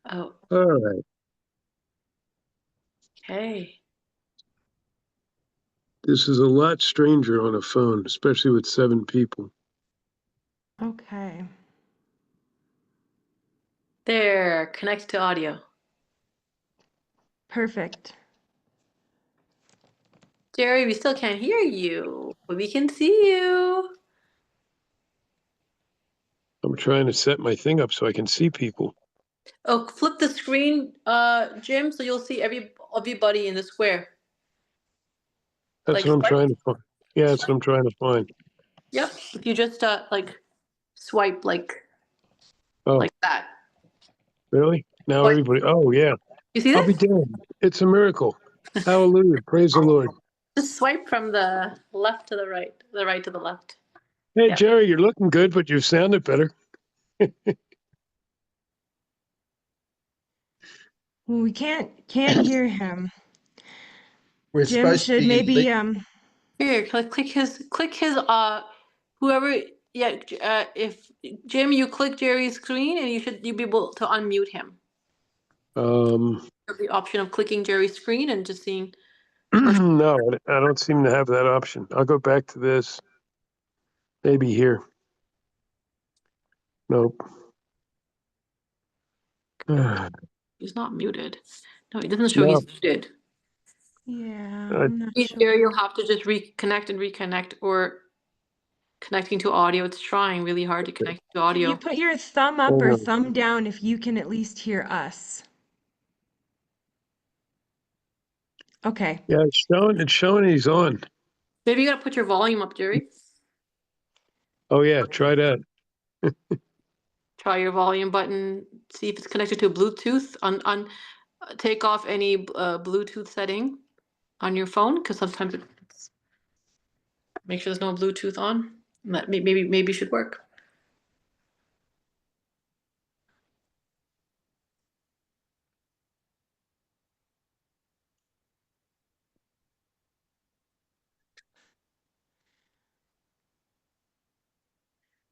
Oh, All right. okay. This is a lot stranger on a phone, especially with 7 people. Okay. There, connect to audio. Perfect. Jerry, we still can't hear you, but we can see you. I'm trying to set my thing up so I can see people. Oh, flip the screen, Jim, so you'll see everybody in the square. That's Like what I'm swipe. trying to find. Yeah, that's what I'm trying to find. Yep. If you just like swipe Oh, like that. really? Now Swipe. everybody. Oh, yeah. You see I'll be this? damned. It's a miracle. Hallelujah. Praise the Lord. Just swipe from the left to the right to the left. Hey, Yeah. Jerry, you're looking good, but you sounded better. Well, we can't hear him. We're Jim supposed to should be maybe Here, click his whoever if Jim, you click Jerry's screen and you be able to unmute him. Um, The option of clicking Jerry's screen and just seeing. no, I don't seem to have that option. I'll go back to this. Maybe here. Nope. He's not muted. No, he doesn't show No. he's muted. yeah, Uh, I'm not Jerry, you'll sure. have to just reconnect or connecting to audio. It's trying really hard to connect to Can you audio. put your thumb up or thumb down if you can at least hear us? Okay. Yeah, it's showing he's on. Maybe you gotta put your volume up, Jerry. Oh yeah, try that. Try your volume button. See if it's connected to Bluetooth. Take off any Bluetooth setting on your phone because sometimes it's make sure there's no Bluetooth on. And that maybe should work.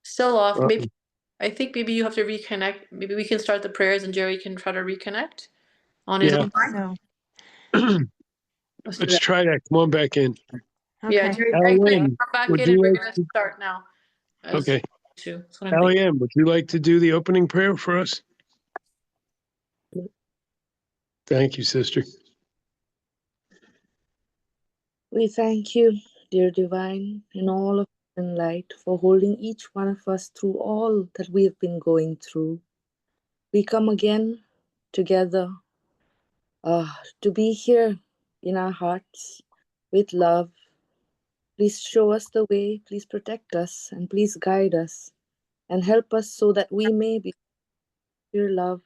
Still off. Maybe I think maybe you have to reconnect. Maybe we can start the prayers and Jerry can try to reconnect on his Yeah. own time. No. Let's do Let's that. try that. Come on back in. Yeah, Okay. Jerry, Allie, come back would in and you we're like gonna to? start now. Okay. That's what I'm thinking. Allie, would you like to do the opening prayer for us? Thank you, sister. We thank you, dear Divine, and all of in light, for holding each one of us through all that we have been going through. We come again together to be here in our hearts with love. Please show us the way, please protect us, and please guide us and help us so that we may be your love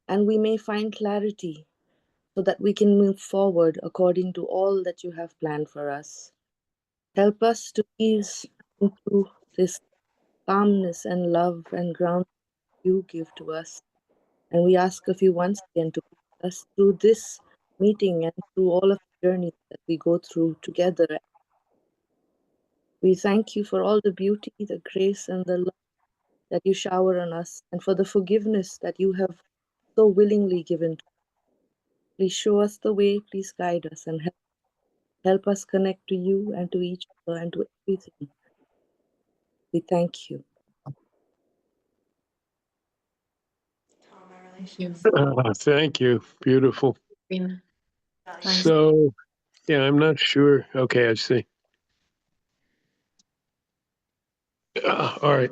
and we may find clarity so that we can move forward according to all that you have planned for us. Help us to ease into this calmness and love and ground you give to us. And we ask of you once again to lead us through this meeting and through all of the journeys that we go through together. We thank you for all the beauty, the grace, and the love that you shower on us, and for the forgiveness that you have so willingly given to us. Please show us the way, please guide us, and help us connect to you and to each other and to everything. We thank you. Thank you. Beautiful. Nice. So, yeah, I'm not sure. Okay, I see. All right.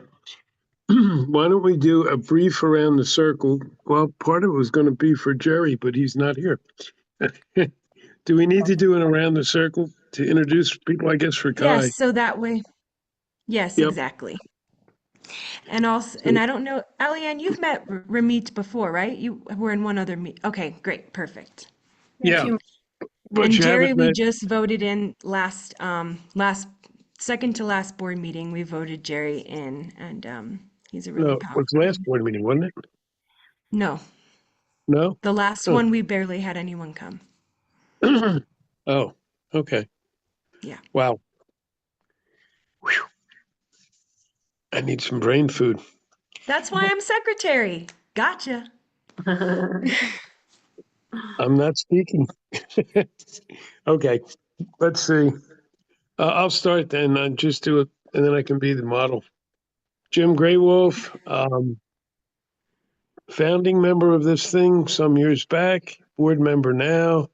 Why don't we do a brief around the circle? Well, part of it was going to be for Jerry, but he's not here. Do we need to do an around the circle to introduce people, I guess, for Kai? Yes, so that way. Yes, Yep. exactly. And also, and I don't know, Alianne, you've met Ramit before, right? You were in one other meet. Okay, great, perfect. Yeah. But And you Jerry, haven't we met. just voted in second to last board meeting. We voted Jerry in, and he's a really No, it was powerful. last board meeting, wasn't it? No, No? the last Oh. one we barely had anyone come. Oh, okay. Yeah. Wow. Whew. I need some brain food. That's why I'm secretary. Gotcha. I'm not speaking. Okay, let's see. I'll start then. Just do it, and then I can be the model. Jim Greywolf, founding member of this thing some years back, board member now.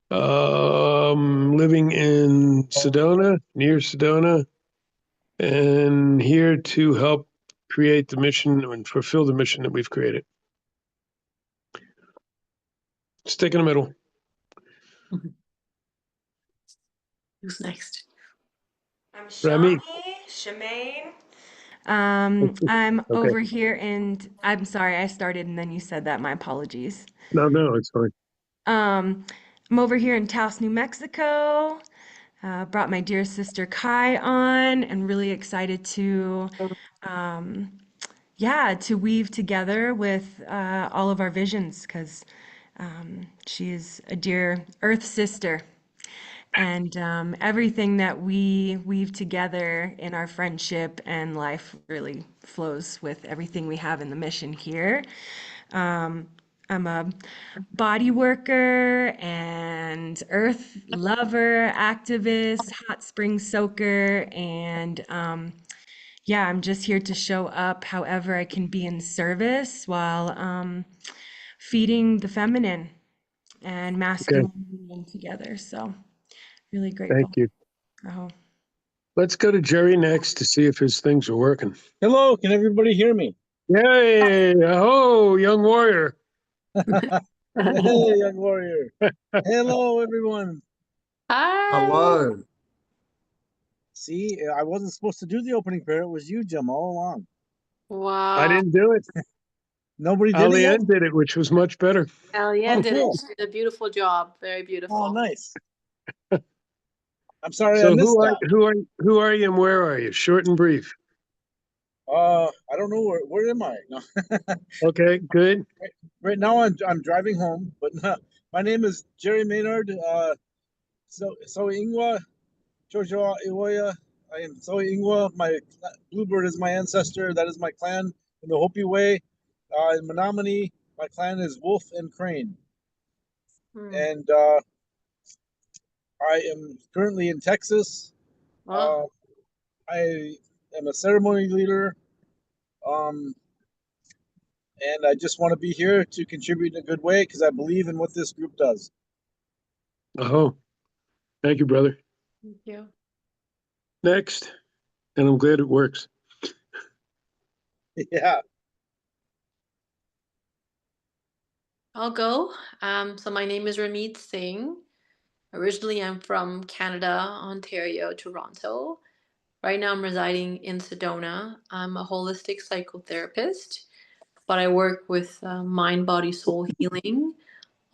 Living in Sedona, near Sedona, and here to help create the mission and fulfill the mission that we've created. Stick in the middle. Who's next? I'm Rami. Shemaine. I'm Okay. over here and I'm sorry, I started and then you said that. My apologies. No, it's fine. I'm over here in Taos, New Mexico. Brought my dear sister Kai on and really excited to, um, yeah, to weave together with all of our visions because she is a dear Earth sister. And everything that we weave together in our friendship and life really flows with everything we have in the mission here. I'm a body worker and earth lover, activist, hot spring soaker, and yeah, I'm just here to show up however I can be in service while feeding the feminine and Okay, masculine union together. So really thank grateful. you. Oh. Let's go to Jerry next to see if his things are working. Hello, can everybody hear me? Yay! Oh, young warrior. Hey, young warrior. Hello, everyone. Hi. Hello. See, I wasn't supposed to do the opening prayer. It was you, Jim, all along. I Wow. didn't do it. Nobody did it yet? Aliane did it, which was much better. Eliane Oh, did it. cool. She did a beautiful job. Very beautiful. Oh, nice. I'm sorry I So missed that. who are you and where are you? Short and brief. I don't know where am I? No. Okay, good. Right now I'm driving home, but my name is Jerry Maynard. So Ingwa Jojo Iwoya. I am Zoe Ingwa. My Bluebird is my ancestor. That is my clan in the Hopi Way. In Menominee, my clan is Wolf and Crane. Hmm. And I am currently in Texas. Oh, I am a ceremony leader. Um, and I just want to be here to contribute in a good way because I believe in what this group does. Oh, thank you, brother. thank you. Next, and I'm glad it works. Yeah. I'll go. So my name is Ramit Singh. Originally, I'm from Canada, Ontario, Toronto. Right now, I'm residing in Sedona. I'm a holistic psychotherapist, but I work with mind, body, soul healing,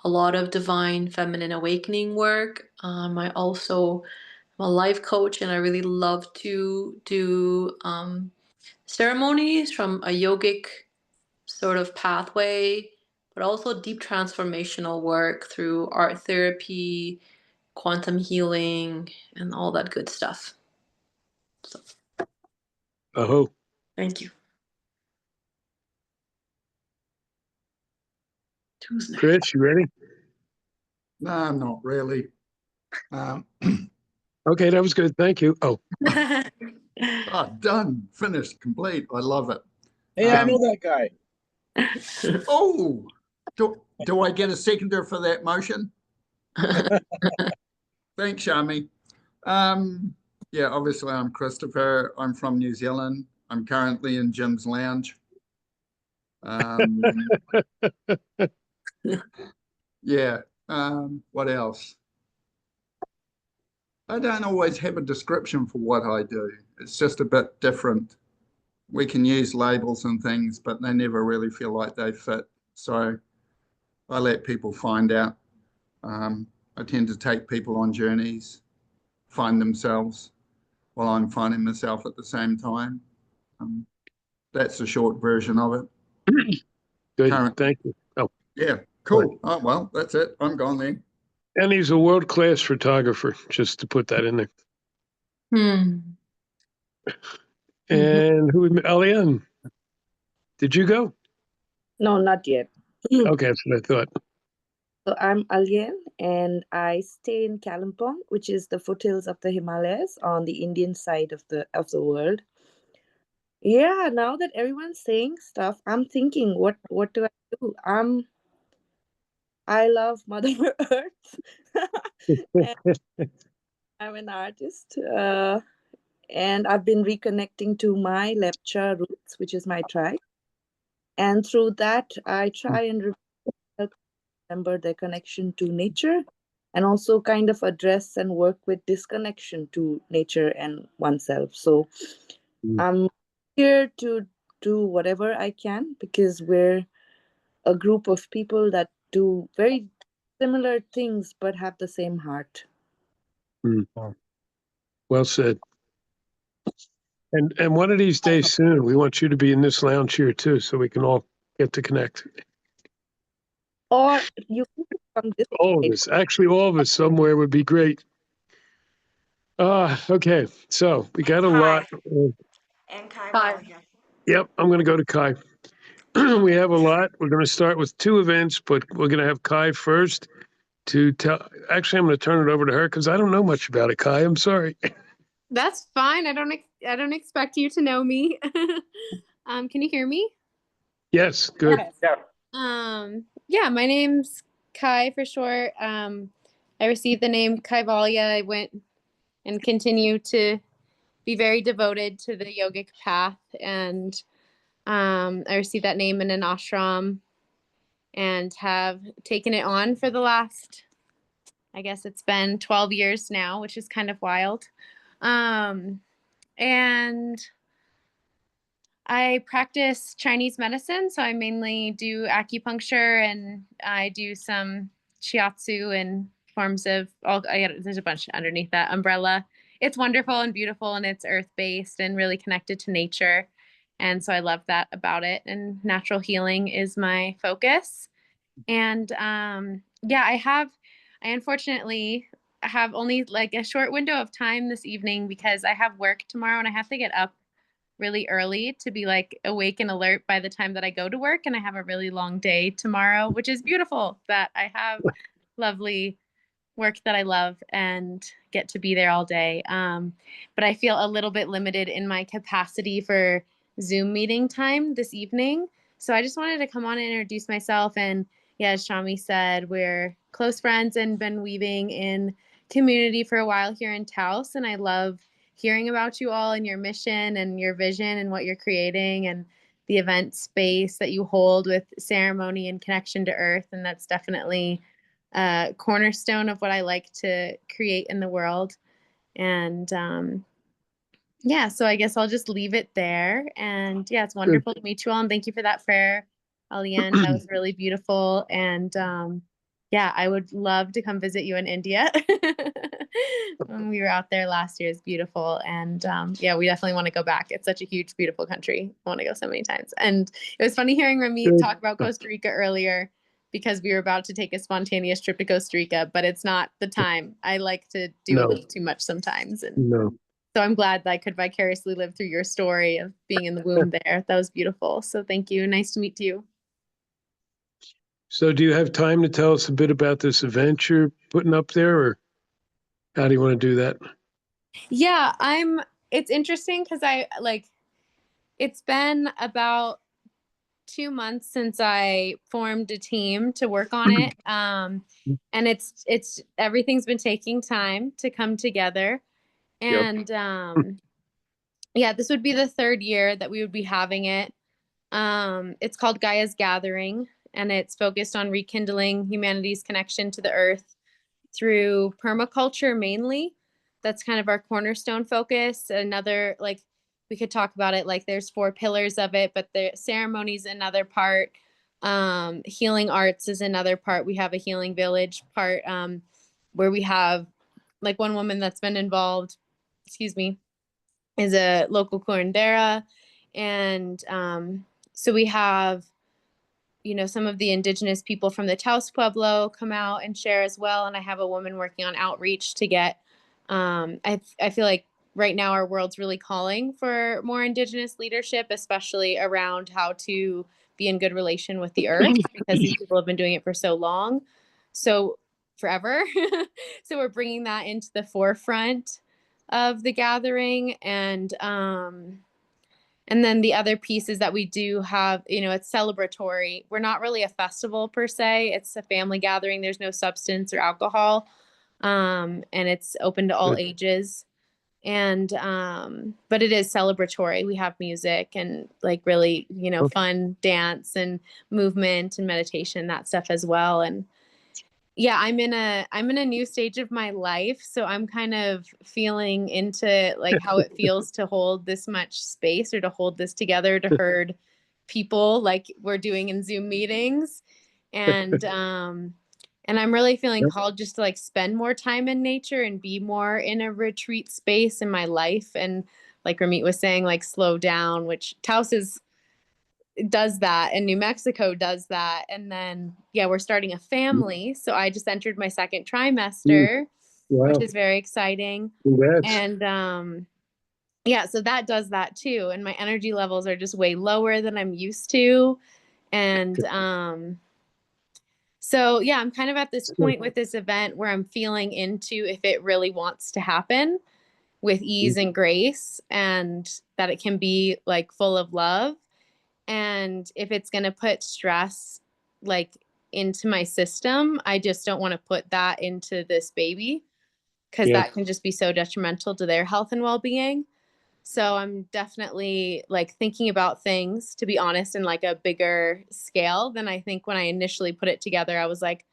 a lot of divine feminine awakening work. I also am a life coach, and I really love to do ceremonies from a yogic sort of pathway, but also deep transformational work through art therapy, quantum healing, and all that good stuff. So, Oh, thank you. Who's next? Chris, you ready? No, not really. Um, Okay, that was good. Thank you. Oh, done, finished, complete. I love it. Hey, I know that guy. Oh, do I get a seconder for that motion? Thanks, Shami. Yeah, obviously I'm Christopher. I'm from New Zealand. I'm currently in Jim's lounge. Yeah. What else? I don't always have a description for what I do. It's just a bit different. We can use labels and things, but they never really feel like they fit. So I let people find out. I tend to take people on journeys, find themselves while I'm finding myself at the same time. That's the short version of it. good. Current, Thank you. Oh, yeah, cool. Oh, well, that's it. I'm gone then. and he's a world-class photographer, just to put that in there. Hmm. And who, Aliane, did you go? No, not yet. Okay, that's what I thought. So I'm Alien, and I stay in Kalimpong, which is the foothills of the Himalayas on the Indian side of the world. Yeah, now that everyone's saying stuff, I'm thinking, what do I do? I love Mother Earth, and I'm an artist, and I've been reconnecting to my Lepcha roots, which is my tribe, and through that, I try and help remember their connection to nature, and also kind of address and work with disconnection to nature and oneself. So Mm. I'm here to do whatever I can because we're a group of people that do very similar things but have the same heart. Mm. Well said. And one of these days soon, we want you to be in this lounge here too, so we can all get to connect. Or you can come this All of side. us, actually, all of us somewhere would be great. Okay, so we got a lot. And Kai Hi. Walia. Yep, I'm going to go to Kai. We have a lot. We're going to start with 2 events, but we're going to have Kai first to tell. Actually, I'm going to turn it over to her because I don't know much about it, Kai. I'm sorry. That's fine. I don't expect you to know me. Can you hear me? Yes, good. Okay. Yeah, my name's Kai for short. I received the name Kai Valia. I went and continue to be very devoted to the yogic path, and I received that name in an ashram and have taken it on for the last, I guess it's been 12 years now, which is kind of wild. And I practice Chinese medicine, so I mainly do acupuncture and I do some shiatsu and forms of there's a bunch underneath that umbrella. It's wonderful and beautiful and it's earth-based and really connected to nature. And so I love that about it. And natural healing is my focus. And yeah, I unfortunately have only like a short window of time this evening because I have work tomorrow and I have to get up really early to be like awake and alert by the time that I go to work. And I have a really long day tomorrow, which is beautiful that I have lovely work that I love and get to be there all day. But I feel a little bit limited in my capacity for Zoom meeting time this evening. So I just wanted to come on and introduce myself. And yeah, as Shami said, we're close friends and been weaving in community for a while here in Taos. And I love hearing about you all and your mission and your vision and what you're creating and the event space that you hold with ceremony and connection to earth. And that's definitely cornerstone of what I like to create in the world. And yeah, so I guess I'll just leave it there. And yeah, it's wonderful to meet you all. And thank you for that prayer, Aliane. That was really beautiful. And yeah, I would love to come visit you in India. When we were out there last year, it's beautiful. And yeah, we definitely want to go back. It's such a huge, beautiful country. I want to go so many times. And it was funny hearing Ramit talk about Costa Rica earlier because we were about to take a spontaneous trip to Costa Rica, but it's not the time. I like to do a little too much sometimes. And No. so I'm glad that I could vicariously live through your story of being in the womb there. That was beautiful. So thank you. Nice to meet you. So do you have time to tell us a bit about this event you're putting up there, or how do you want to do that? Yeah, it's interesting because it's been about 2 months since I formed a team to work on it. And it's everything's been taking time to come together. And yeah, this would be the 3rd year that we would be having it. It's called Gaia's Gathering, and it's focused on rekindling humanity's connection to the earth through permaculture mainly. That's kind of our cornerstone focus. Another, like, we could talk about it like there's 4 pillars of it, but the ceremony's another part. Healing arts is another part. We have a healing village part where we have like one woman that's been involved, excuse me, is a local curandera. And so we have, some of the indigenous people from the Taos Pueblo come out and share as well. And I have a woman working on outreach to get, I feel like right now our world's really calling for more indigenous leadership, especially around how to be in good relation with the earth because these people have been doing it for so long, so forever. So we're bringing that into the forefront of the gathering. And then the other piece is that we do have, it's celebratory. We're not really a festival per se. It's a family gathering. There's no substance or alcohol. And it's open to all Good. ages. And but it is celebratory. We have music and like really, fun dance and movement and meditation, that stuff as well. And yeah, I'm in a new stage of my life, so I'm kind of feeling into like how it feels to hold this much space or to hold this together, to herd people like we're doing in Zoom meetings. And I'm really feeling called just to like spend more time in nature and be more in a retreat space in my life. And like Ramit was saying, like slow down, which Taos does that, and New Mexico does that. And then, yeah, we're starting a family. So I just entered my second trimester, which Wow. is very exciting. Congrats. And yeah, so that does that too. And my energy levels are just way lower than I'm used to. And so yeah, I'm kind of at this point with this event where I'm feeling into if it really wants to happen with ease and grace, and that it can be like full of love. And if it's going to put stress like into my system, I just don't want to put that into this baby, because Yeah. that can just be so detrimental to their health and well-being. So I'm definitely like thinking about things, to be honest, in like a bigger scale than I think when I initially put it together. I was like,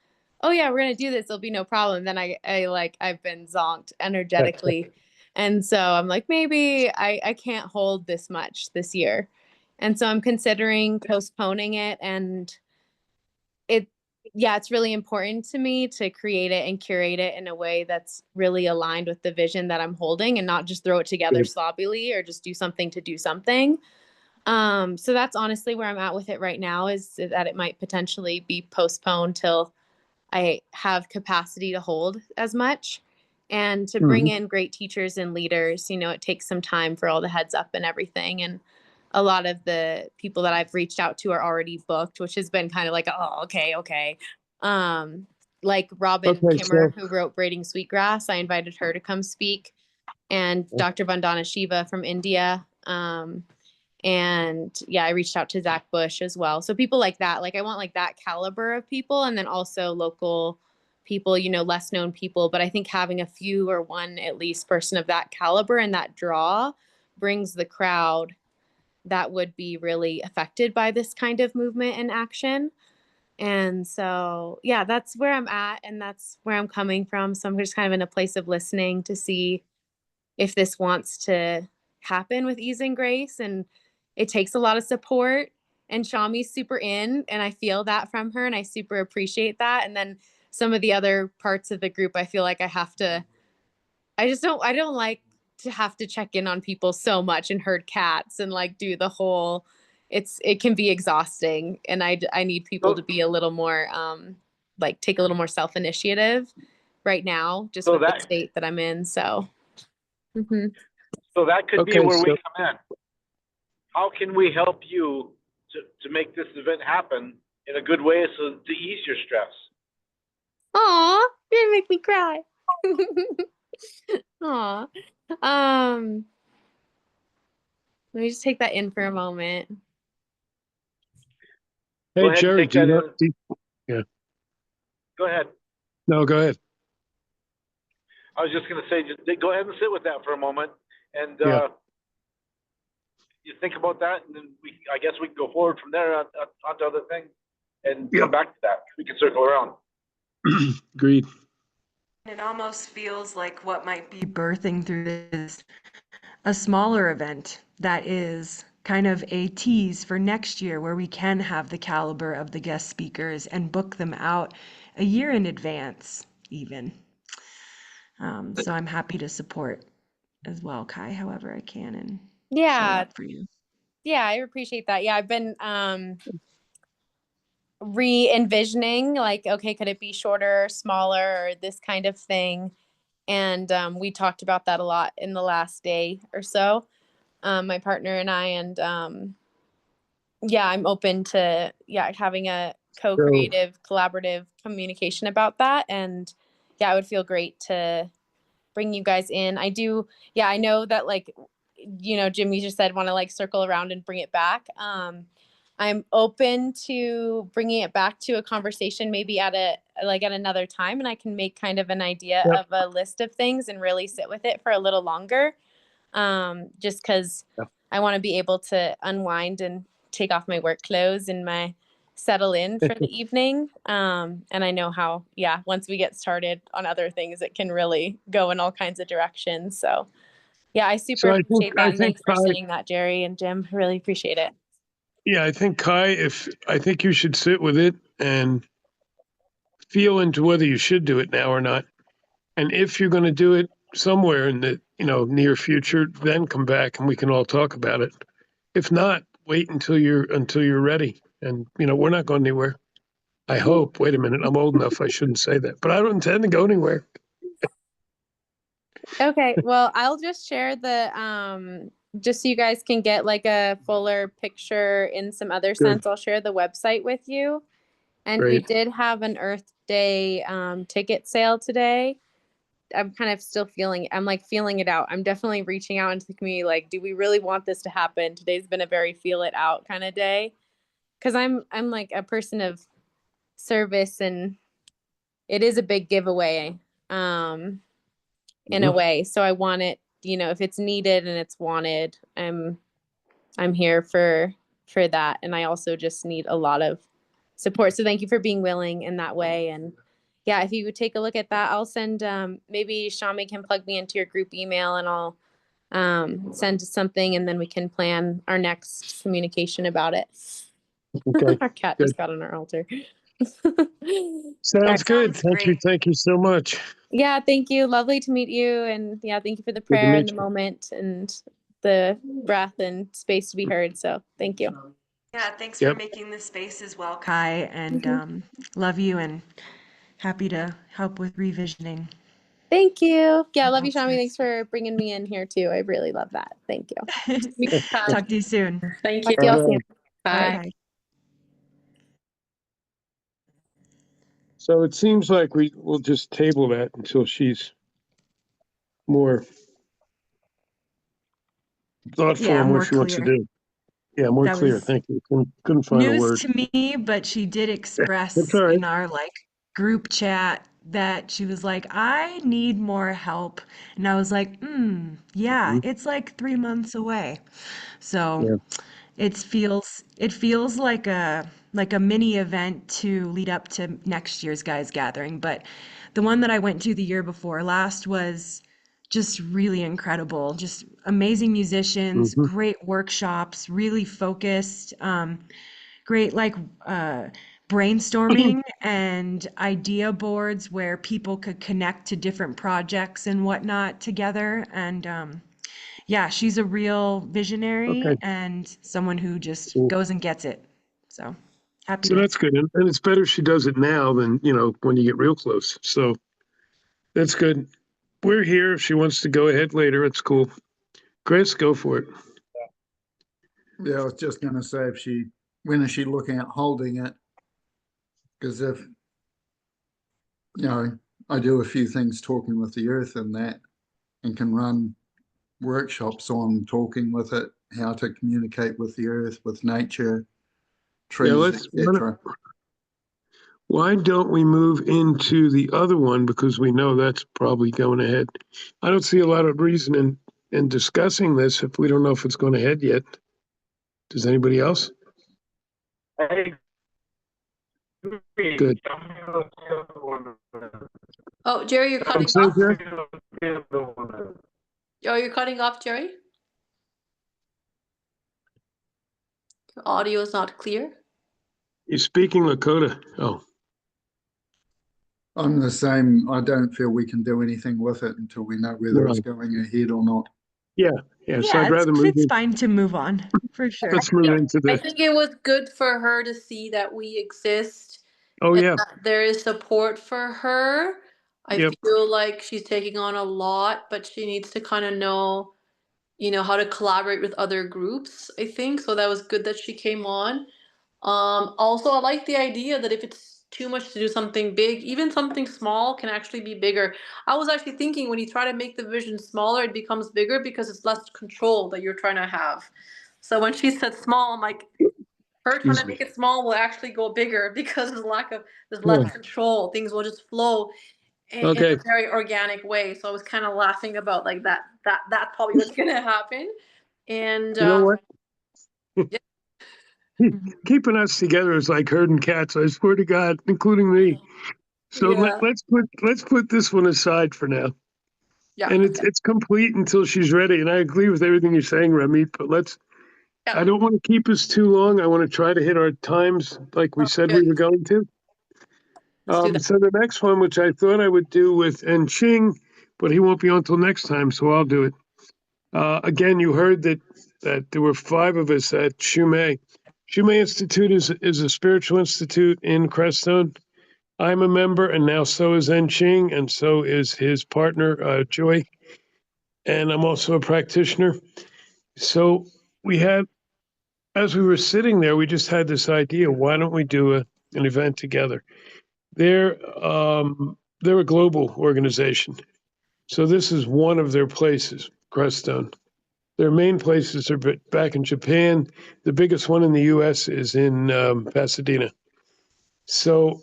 oh yeah, we're going to do this. It'll be no problem. Then I've been zonked energetically. And so I'm like, maybe I can't hold this much this year. And so I'm considering postponing it. And it's really important to me to create it and curate it in a way that's really aligned with the vision that I'm holding, and not just throw it together sloppily or just do something to do something. So that's honestly where I'm at with it right now, is that it might potentially be postponed till I have capacity to hold as much, and to bring in great teachers and leaders. It takes some time for all the heads up and everything. And a lot of the people that I've reached out to are already booked, which has been kind of like, oh, okay. Like Robin Okay, Kimmer, so who wrote Braiding Sweetgrass, I invited her to come speak, and Dr. Vandana Shiva from India. And yeah, I reached out to Zach Bush as well. So people like that, like I want like that caliber of people, and then also local people, less known people. But I think having a few, or one at least person of that caliber and that draw, brings the crowd that would be really affected by this kind of movement and action. And so, yeah, that's where I'm at, and that's where I'm coming from. So I'm just kind of in a place of listening to see if this wants to happen with ease and grace. And it takes a lot of support, and Shami's super in, and I feel that from her, and I super appreciate that. And then some of the other parts of the group, I feel like I don't like to have to check in on people so much and herd cats and like do the whole, it can be exhausting. And I need people to be a little more, like take a little more self-initiative right now, just So with the that state that I'm in. So, mhm. so that could be Okay, where we so- come in. How can we help you to make this event happen in a good way, so to ease your stress? Aw, you're gonna make me cry. Aw. Let me just take that in for a moment. Go hey, ahead and Jerry, take that in. yeah, Go ahead. no, go ahead. I was just going to say, just go ahead and sit with that for a moment, and Yeah. you think about that, and then I guess we can go forward from there on to other things, and Yeah. come back to that. We can circle around. Agreed. It almost feels like what might be birthing through this a smaller event that is kind of a tease for next year, where we can have the caliber of the guest speakers and book them out a year in advance even. So I'm happy to support as well, Kai, however I can, and show Yeah. up for you. Yeah, I appreciate that. Yeah, I've been re-envisioning like, okay, could it be shorter, smaller, or this kind of thing? And we talked about that a lot in the last day or so, my partner and I. And yeah, I'm open to having a co-creative, collaborative communication about that. And yeah, it would feel great to bring you guys in. I know that like, Jim, you just said want to like circle around and bring it back. I'm open to bringing it back to a conversation maybe at another time, and I can make kind of an idea Yep. of a list of things and really sit with it for a little longer. Just because I want to be able to unwind and take off my work clothes and settle in for the evening. And I know how, once we get started on other things, it can really go in all kinds of directions. So yeah, I super So appreciate that. I And think thanks for Kai, saying that, Jerry and Jim. I really appreciate it. yeah, I think Kai, I think you should sit with it and feel into whether you should do it now or not. And if you're going to do it somewhere in the, near future, then come back and we can all talk about it. If not, wait until you're ready. And, we're not going anywhere. I hope. Wait a minute. I'm old enough. I shouldn't say that, but I don't intend to go anywhere. Okay, well, I'll just share just so you guys can get like a fuller picture in some other Good. sense. I'll share the website with you. And we Great. did have an Earth Day ticket sale today. I'm kind of still feeling it out. I'm definitely reaching out into the community like, do we really want this to happen? Today's been a very feel it out kind of day. Cause I'm like a person of service, and it is a big giveaway in a way. So I want it, if it's needed and it's wanted, I'm here for that. And I also just need a lot of support. So thank you for being willing in that way. And yeah, if you would take a look at that, I'll send maybe Shami can plug me into your group email, and I'll send something, and then we can plan our next communication about it. Okay. Our cat Good. just got on our altar. Sounds good. Sounds Thank you. great. Thank you so much. Yeah, thank you. Lovely to meet you. And yeah, thank you for the Good to prayer and meet the you. moment and the breath and space to be heard. So thank you. Yeah, thanks for Yep. making this space as well, Kai, and love you and happy to help with revisioning. Thank you. Yeah, I love you, Process. Shami. Thanks for bringing me in here too. I really love that. Thank you. Talk to you soon. Thank Talk you. to y'all All soon. right. Bye. Bye. So it seems like we'll just table that until she's more thoughtful Yeah, on what more she wants to clear. do. Yeah, more That clear. was Thank you. Couldn't find a news word. to me, but she did That's express all right. in our like group chat that she was like, I need more help. And I was like, yeah, Mhm. it's like 3 months away. So Yeah. it feels like a mini event to lead up to next year's guys gathering. But the one that I went to the year before last was just really incredible. Just amazing musicians, Hmm. great workshops, really focused, great like brainstorming and idea boards where people could connect to different projects and whatnot together. And yeah, she's a real visionary Okay. and someone who just Cool. goes and gets it. So happy So to. that's good. And it's better she does it now than, when you get real close. So that's good. We're here. If she wants to go ahead later, it's cool. Chris, go for it. Yeah, I was just going to say when is she looking at holding it? Because if, I do a few things talking with the earth and that, and can run workshops on talking with it, how to communicate with the earth, with nature, Yeah, trees, etc. why don't we move into the other one because we know that's probably going ahead. I don't see a lot of reason in discussing this if we don't know if it's going ahead yet. Does anybody else? I agree. Good. Oh, Jerry, you're cutting Say, off. Jerry? Oh, you're cutting off, Jerry? Your audio is not clear. You're speaking Lakota. Oh, I'm the same. I don't feel we can do anything with it until we know whether it's right. going ahead or not. Yeah. So Yeah, I'd it's rather move it's in. fine to move on for sure. Let's move into I the. think it was good for her to see that we exist Oh, and yeah. that there is support for her. I Yep. feel like she's taking on a lot, but she needs to kind of know how to collaborate with other groups, I think. So that was good that she came on. Also, I like the idea that if it's too much to do something big, even something small can actually be bigger. I was actually thinking when you try to make the vision smaller, it becomes bigger because it's less control that you're trying to have. So when she said small, I'm like, her trying to Excuse me. make it small will actually go bigger because there's Yeah. less control. Things will just flow in Okay. a very organic way. So I was kind of laughing about like that's probably what's gonna happen. And You know what? yeah. Keeping us together is like herding cats. I swear to God, including me. So Yeah. let's put this one aside for now. Yeah. And it's complete until she's ready. And I agree with everything you're saying, Remy. But Yeah. I don't want to keep us too long. I want to try to hit our times like we said we Good. were going to. Let's do that. So the next one, which I thought I would do with En Ching, but he won't be on until next time, so I'll do it. Again, you heard that there were 5 of us at Shumei. Shumei Institute is a spiritual institute in Crestone. I'm a member, and now so is En Ching, and so is his partner, Joy. And I'm also a practitioner. So we had, as we were sitting there, we just had this idea: why don't we do an event together? They're a global organization, so this is one of their places, Crestone. Their main places are back in Japan. The biggest one in the U.S. is in Pasadena. So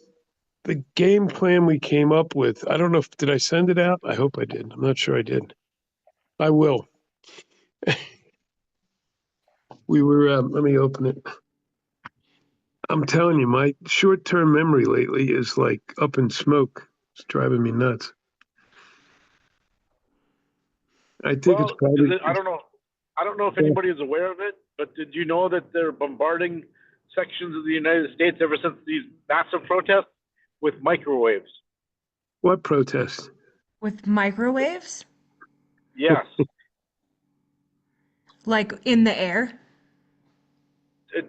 the game plan we came up with, I don't know did I send it out? I hope I did. I'm not sure I did. I will. We were, let me open it. I'm telling you, my short-term memory lately is like up in smoke. It's driving me nuts. I think it's Well, probably. I don't know. I don't know if anybody is aware of it, but did you know that they're bombarding sections of the United States ever since these massive protests with microwaves? What protest? With microwaves? Yes. Like in the air?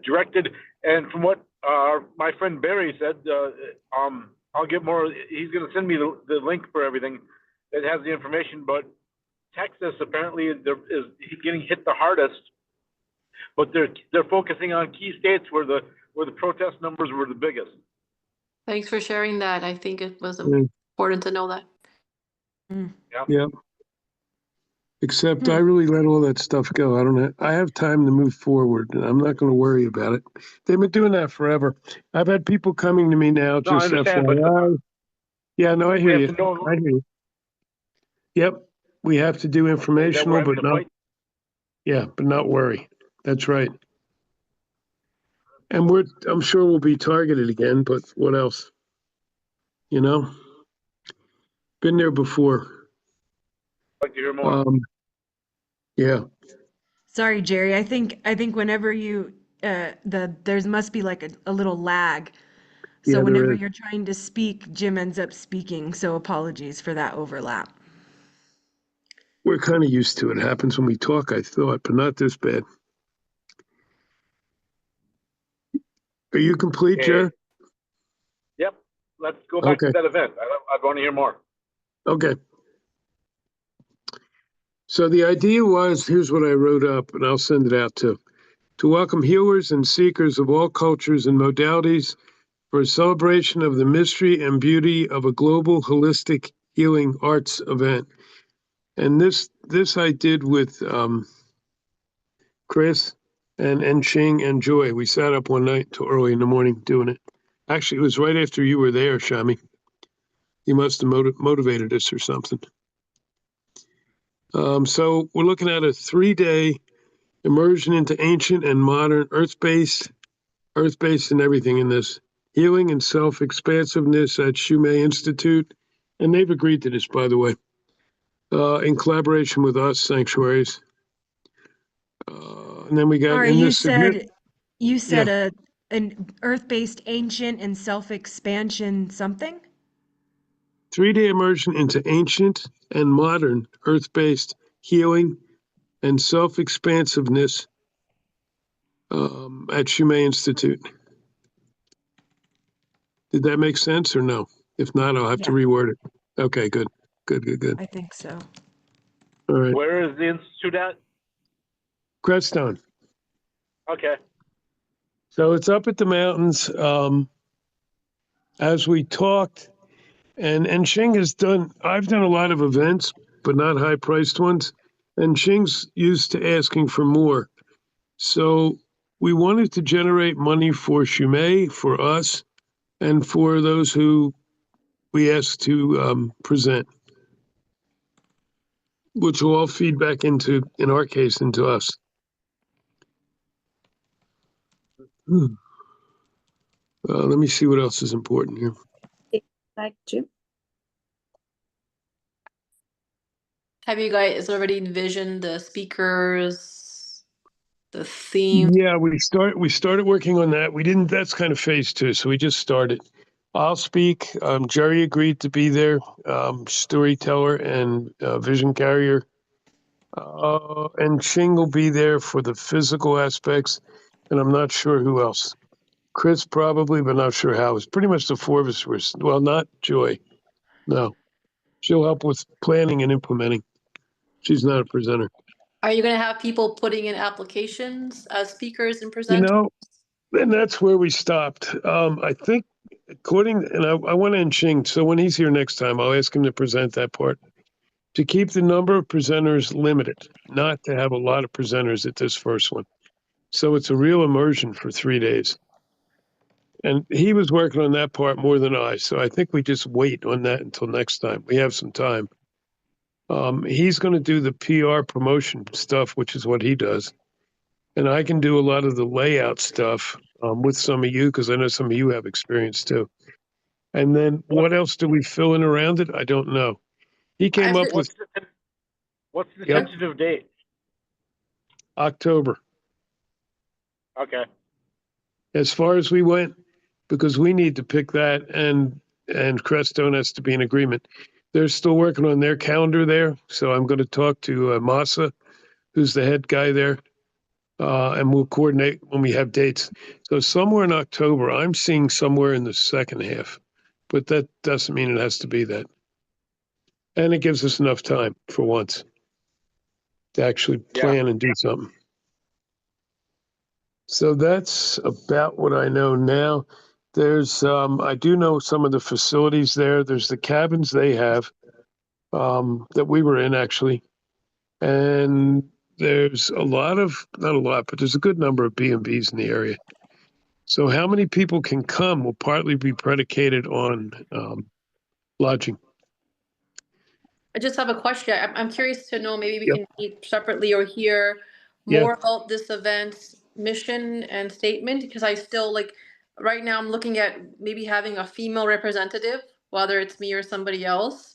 Directed, and from what my friend Barry said, I'll get more. He's going to send me the link for everything that has the information. But Texas apparently is getting hit the hardest, but they're focusing on key states where the protest numbers were the biggest. Thanks for sharing that. I think it was Mm. important to know that. Yeah. Except Hmm. I really let all that stuff go. I have time to move forward, and I'm not going to worry about it. They've been doing that forever. I've had people coming to me now, No, I just understand, but FYI. Yeah, no, I we hear have you. to know I hear you. Yep. We have to do that informational, we're having but to not, fight. yeah, but not worry. That's right. And I'm sure we'll be targeted again, but what else? You know, been there before. I'd like to hear more. Yeah. Sorry, Jerry. I think whenever you there's must be like a little lag. So Yeah, there whenever is. you're trying to speak, Jim ends up speaking. So apologies for that overlap. We're kind of used to it. It happens when we talk, I thought, but not this bad. Are you complete, Okay. Jer? Yep. Let's go back Okay. to that event. I want to hear more. Okay. So the idea was, here's what I wrote up, and I'll send it out too. To welcome healers and seekers of all cultures and modalities for a celebration of the mystery and beauty of a global holistic healing arts event. And this I did with Chris and Ching and Joy. We sat up one night till early in the morning doing it. Actually, it was right after you were there, Shami. You must have motivated us or something. So we're looking at a 3-day immersion into ancient and modern earth-based and everything in this healing and self-expansiveness at Shumei Institute. And they've agreed to this, by the way, in collaboration with us, Sanctuaries. And then we got Sorry, in you this submit. said you Yeah, said an earth-based ancient and self-expansion something? 3-day immersion into ancient and modern earth-based healing and self-expansiveness at Shumei Institute. Did that make sense or no? If not, I'll have to Yeah, reword it. Okay, good. Good. I think so. All right. Where is the institute at? Crestone. Okay. So it's up at the mountains. As we talked, and Xing has done, I've done a lot of events, but not high priced ones. And Xing's used to asking for more. So we wanted to generate money for Shumei, for us, and for those who we asked to present, which will all feed back into, in our case, into us. Let me see what else is important here. Like Jim. Have you guys already envisioned the speakers, the theme? Yeah, we started working on that. We didn't. That's kind of phase 2, so we just started. I'll speak. Jerry agreed to be there. Storyteller and vision carrier, and Ching will be there for the physical aspects. And I'm not sure who else. Chris probably, but not sure how. It's pretty much the 4 of us. Well, not Joy. No, she'll help with planning and implementing. She's not a presenter. Are you going to have people putting in applications as speakers and You presenters? know, and that's where we stopped. I think, according, and I want to Ching, so when he's here next time, I'll ask him to present that part. To keep the number of presenters limited, not to have a lot of presenters at this first one. So it's a real immersion for 3 days. And he was working on that part more than I. So I think we just wait on that until next time. We have some time. He's going to do the PR promotion stuff, which is what he does. And I can do a lot of the layout stuff with some of you, because I know some of you have experience too. And then what else do we fill in around it? I don't know. He came up with What's the Yep. tentative date? October. Okay. As far as we went, because we need to pick that, and Crestone has to be in agreement. They're still working on their calendar there, so I'm going to talk to Masa, who's the head guy there, and we'll coordinate when we have dates. So somewhere in October, I'm seeing somewhere in the second half, but that doesn't mean it has to be that. And it gives us enough time for once to actually plan and do something. So that's about what I know now. There's, I do know some of the facilities there. There's the cabins they have that we were in actually. And there's a lot of, not a lot, but there's a good number of B&Bs in the area. So how many people can come will partly be predicated on lodging. I just have a question. I'm curious to know, maybe we Yep. can meet separately or hear Yeah. more about this event's mission and statement, because I still like, right now I'm looking at maybe having a female representative, whether it's me or somebody else.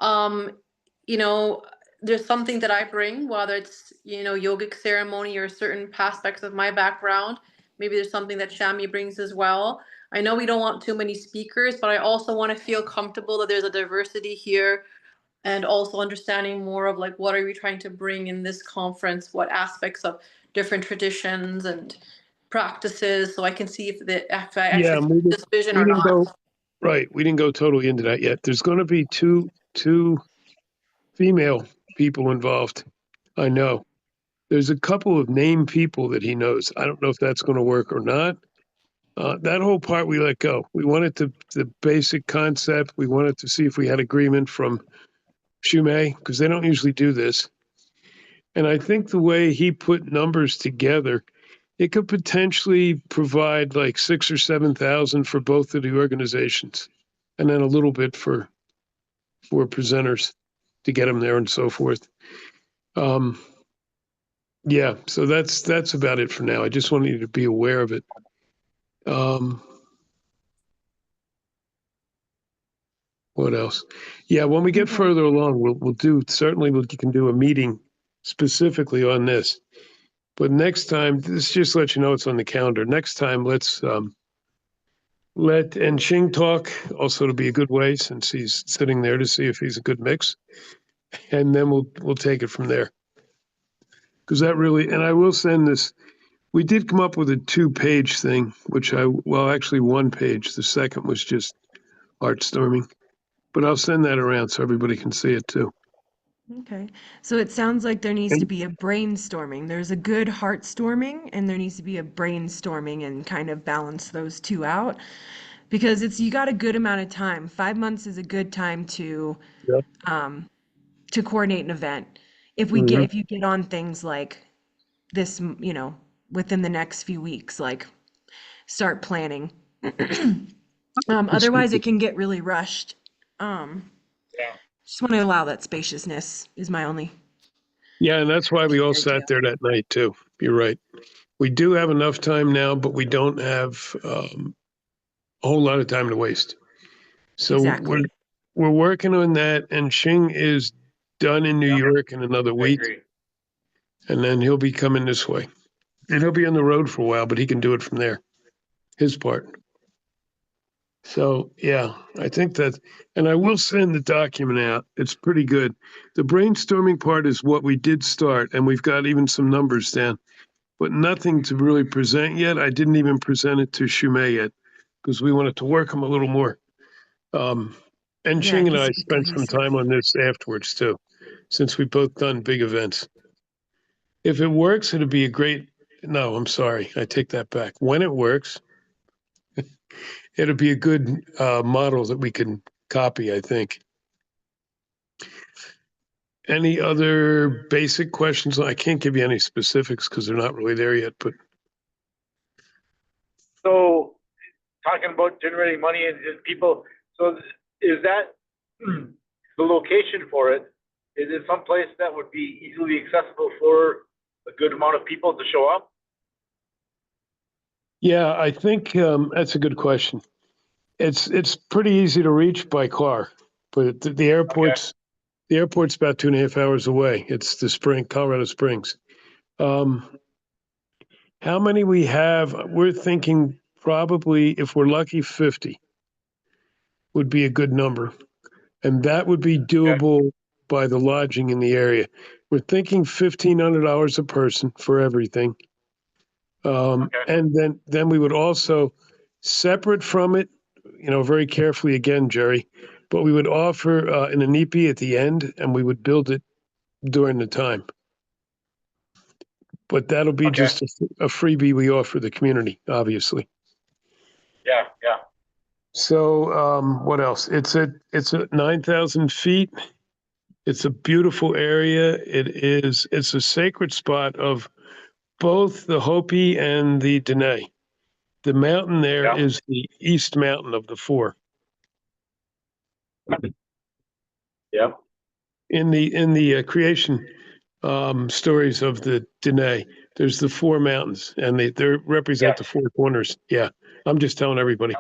You know, there's something that I bring, whether it's, you know, yogic ceremony or certain aspects of my background. Maybe there's something that Shami brings as well. I know we don't want too many speakers, but I also want to feel comfortable that there's a diversity here, and also understanding more of like, what are we trying to bring in this conference, what aspects of different traditions and practices, so I can see if I Yeah, actually we this vision or didn't not. go, right. We didn't go totally into that yet. There's going to be two female people involved. I know. There's a couple of named people that he knows. I don't know if that's going to work or not. That whole part we let go. We wanted the basic concept. We wanted to see if we had agreement from Shumei, because they don't usually do this. And I think the way he put numbers together, it could potentially provide like 6,000 or 7,000 for both of the organizations, and then a little bit for presenters to get them there and so forth. Yeah, so that's about it for now. I just wanted you to be aware of it. What else? Yeah, when we get further along, we'll do, certainly we can do a meeting specifically on this. But next time, this just let you know it's on the calendar. Next time, let's let Xing talk, also to be a good way, since he's sitting there, to see if he's a good mix, and then we'll take it from there. Because that really, and I will send this. We did come up with a 2-page thing, which actually 1 page. The second was just art storming, but I'll send that around so everybody can see it too. Okay. So it sounds like there needs to be a brainstorming. There's a good heartstorming and there needs to be a brainstorming and kind of balance those two out because you got a good amount of time. 5 months is a good time Yep. to coordinate an event. Mhm. If you get on things like this, within the next few weeks, like start planning. Otherwise it can get really rushed. Um, Yeah. just want to allow that spaciousness is my only Yeah, and that's why we all idea. sat there that night too. You're right. We do have enough time now, but we don't have a whole lot of time to waste. So Exactly. we're working on that, and Ching is done in New Yeah. York in another I week, agree. and then he'll be coming this way. And he'll be on the road for a while, but he can do it from there, his part. So yeah, I think that, and I will send the document out. It's pretty good. The brainstorming part is what we did start, and we've got even some numbers down, but nothing to really present yet. I didn't even present it to Shumei yet because we wanted to work him a little more. And Yeah, Ching it and gets I to be spent some cohesive. time on this afterwards too, since we've both done big events. If it works, it'd be a great. No, I'm sorry. I take that back. When it works, it'll be a good model that we can copy, I think. Any other basic questions? I can't give you any specifics because they're not really there yet, but So talking about generating money and people, so is that the location for it? Is it someplace that would be easily accessible for a good amount of people to show up? yeah, I think that's a good question. It's pretty easy to reach by car, but Okay. the airport's about 2.5 hours away. It's Colorado Springs. Um, how many we have? We're thinking probably, if we're lucky, 50 would be a good number, and that would be Okay. doable by the lodging in the area. We're thinking $1,500 a person for everything, Okay. and then we would also separate from it, very carefully again, Jerry, but we would offer an inipi at the end, and we would build it during the time. But that'll be Okay. just a freebie we offer the community, obviously. Yeah. Yeah. So what else? It's at 9,000 feet. It's a beautiful area. It's a sacred spot of both the Hopi and the Dene. The mountain there Yeah. is the East Mountain of the four. Yeah. In the creation stories of the Dene, there's the four mountains, and they represent Yes. the four corners. Yeah, I'm just telling everybody.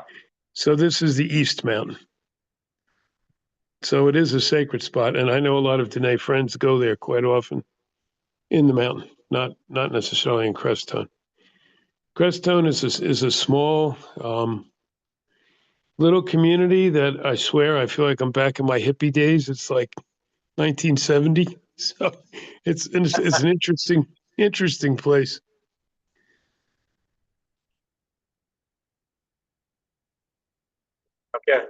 So this is the East Mountain. So it is a sacred spot, and I know a lot of Dene friends go there quite often in the mountain, not necessarily in Crestone. Crestone is a small little community that I swear I feel like I'm back in my hippie days. It's like 1970, so it's an interesting place. Okay.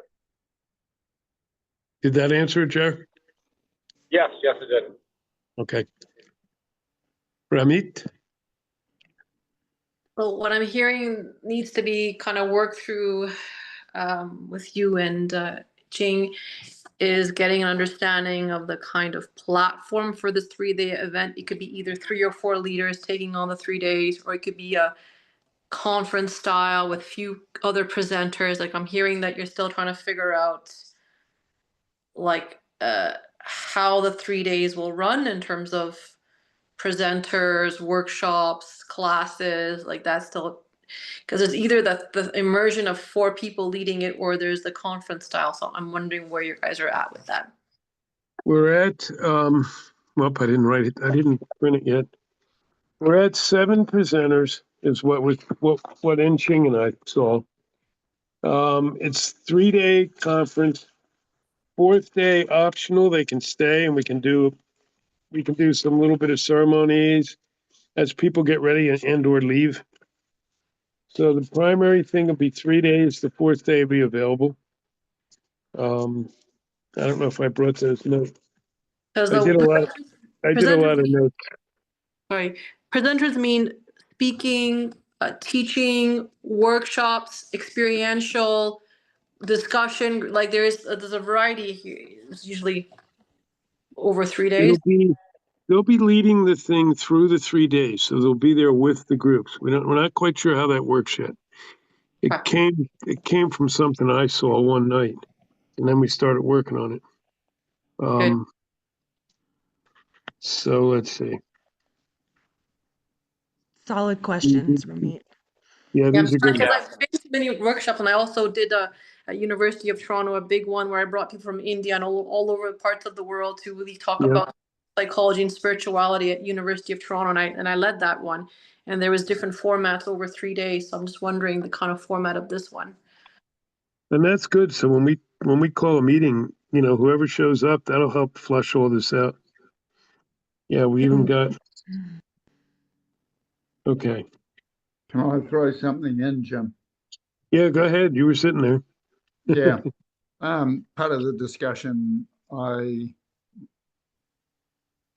Did that answer it, Jer? Yes. Yes, it did. Okay. Ramit? Well, what I'm hearing needs to be kind of worked through with you and Jing is getting an understanding of the kind of platform for this 3-day event. It could be either 3 or 4 leaders taking on the 3 days, or it could be a conference style with few other presenters. Like I'm hearing that you're still trying to figure out like how the 3 days will run in terms of presenters, workshops, classes, like that's still because there's either the immersion of 4 people leading it or there's the conference style. So I'm wondering where you guys are at with that. We're at well, I didn't write it. I didn't print it yet. We're at 7 presenters is what Ching and I saw. It's 3-day conference. 4th day optional. They can stay and we can do some little bit of ceremonies as people get ready and or leave. So the primary thing will be 3 days. The 4th day will be available. I don't know if I brought those notes. Because I did a lot. I did a lot of notes. sorry, presenters mean speaking, teaching, workshops, experiential, discussion. Like there's a variety here. It's usually over 3 days. They'll be leading the thing through the 3 days, so they'll be there with the groups. We're not quite sure how that works yet. It Okay. came from something I saw one night, and then we started working on it. So let's see. Solid questions, Ramit. Yeah, Yeah, I'm these are sorry, good. because I've been to many workshops, and I also did at University of Toronto a big one where I brought people from India and all over parts of the world to really talk Yeah. about psychology and spirituality at University of Toronto, and I led that one. And there was different formats over 3 days. So I'm just wondering the kind of format of this one. And that's good. So when we call a meeting, whoever shows up, that'll help flush all this out. Yeah, we even got. Okay. Can I throw something in, Jim? Yeah, go ahead. You were sitting there. Yeah. Part of the discussion I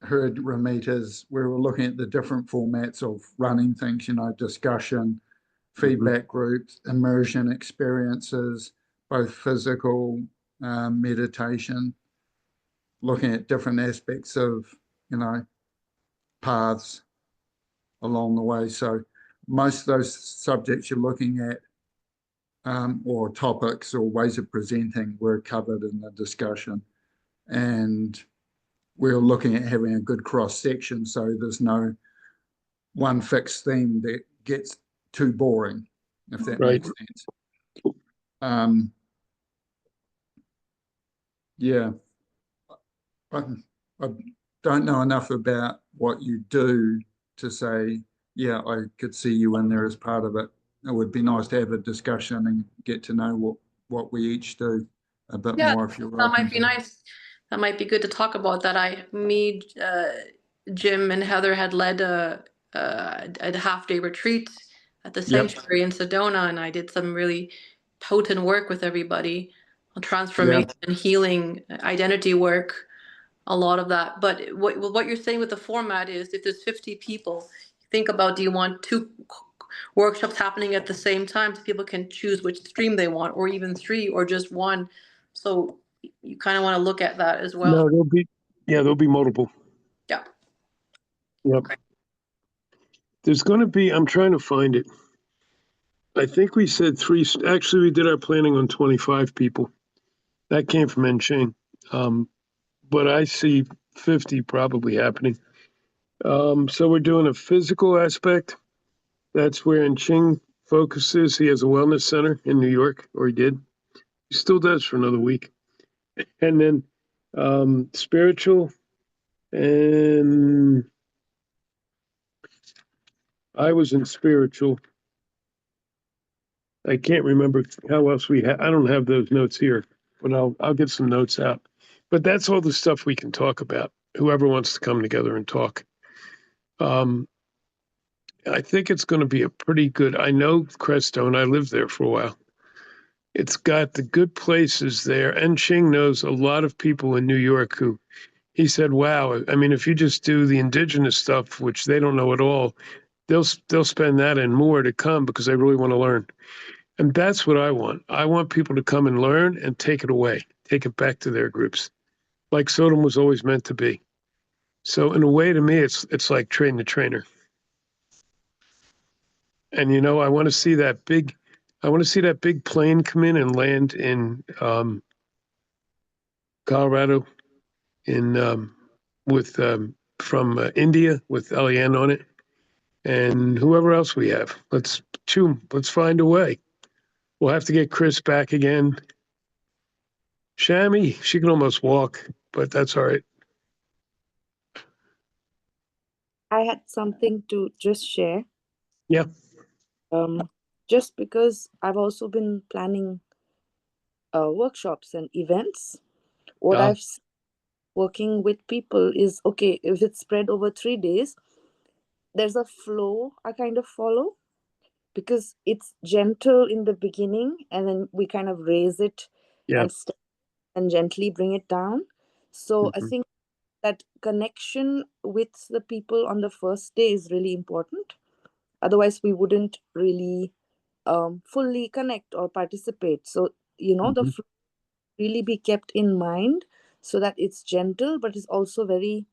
heard, Ramit, is we were looking at the different formats of running things, discussion, feedback groups, immersion experiences, both physical, meditation, looking at different aspects of, paths along the way. So most of those subjects you're looking at, or topics or ways of presenting, were covered in the discussion. And we're looking at having a good cross section, so there's no one fixed theme that gets too boring, if that Right. makes sense. Yeah, I don't know enough about what you do to say, yeah, I could see you in there as part of it. It would be nice to have a discussion and get to know what we each do a bit more, if you're That open might be to it. nice. That might be good to talk about that. Jim and Heather had led a half-day retreat at the Yep. sanctuary in Sedona, and I did some really potent work with everybody on Yeah. transformation, healing, identity work, a lot of that. But what you're saying with the format is, if there's 50 people, think about, do you want 2 workshops happening at the same time so people can choose which stream they want, or even 3, or just 1? So you kind of want to look at that as well. No, there'll be multiple. Yeah. Yep. There's going to be, I'm trying to find it. I think we said 3, actually we did our planning on 25 people. That came from Enching. But I see 50 probably happening. So we're doing a physical aspect. That's where Enching focuses. He has a wellness center in New York, or he did. He still does for another week. And then spiritual, and I was in spiritual. I can't remember how else we had. I don't have those notes here, but I'll get some notes out. But that's all the stuff we can talk about. Whoever wants to come together and talk. I think it's going to be a pretty good. I know Crestone. I lived there for a while. It's got the good places there. And Ching knows a lot of people in New York who he said, wow, I mean, if you just do the indigenous stuff, which they don't know at all, they'll spend that and more to come because they really want to learn. And that's what I want. I want people to come and learn and take it away, take it back to their groups, like Sodom was always meant to be. So in a way, to me, it's like train the trainer. And I want to see that big plane come in and land in Colorado, from India with Eliane on it, and whoever else we have. Let's find a way. We'll have to get Chris back again. Shammy, she can almost walk, but that's all right. I had something to just share. Yeah. Just because I've also been planning workshops and events, what I've seen working with people is, okay, if it's spread over 3 days, there's a flow I kind of follow, because it's gentle in the beginning and then we kind of raise it Yeah. and gently bring it down. So I Mhm. think that connection with the people on the first day is really important. Otherwise, we wouldn't really fully connect or participate. So, the Mhm. flow really be kept in mind so that it's gentle, but it's also very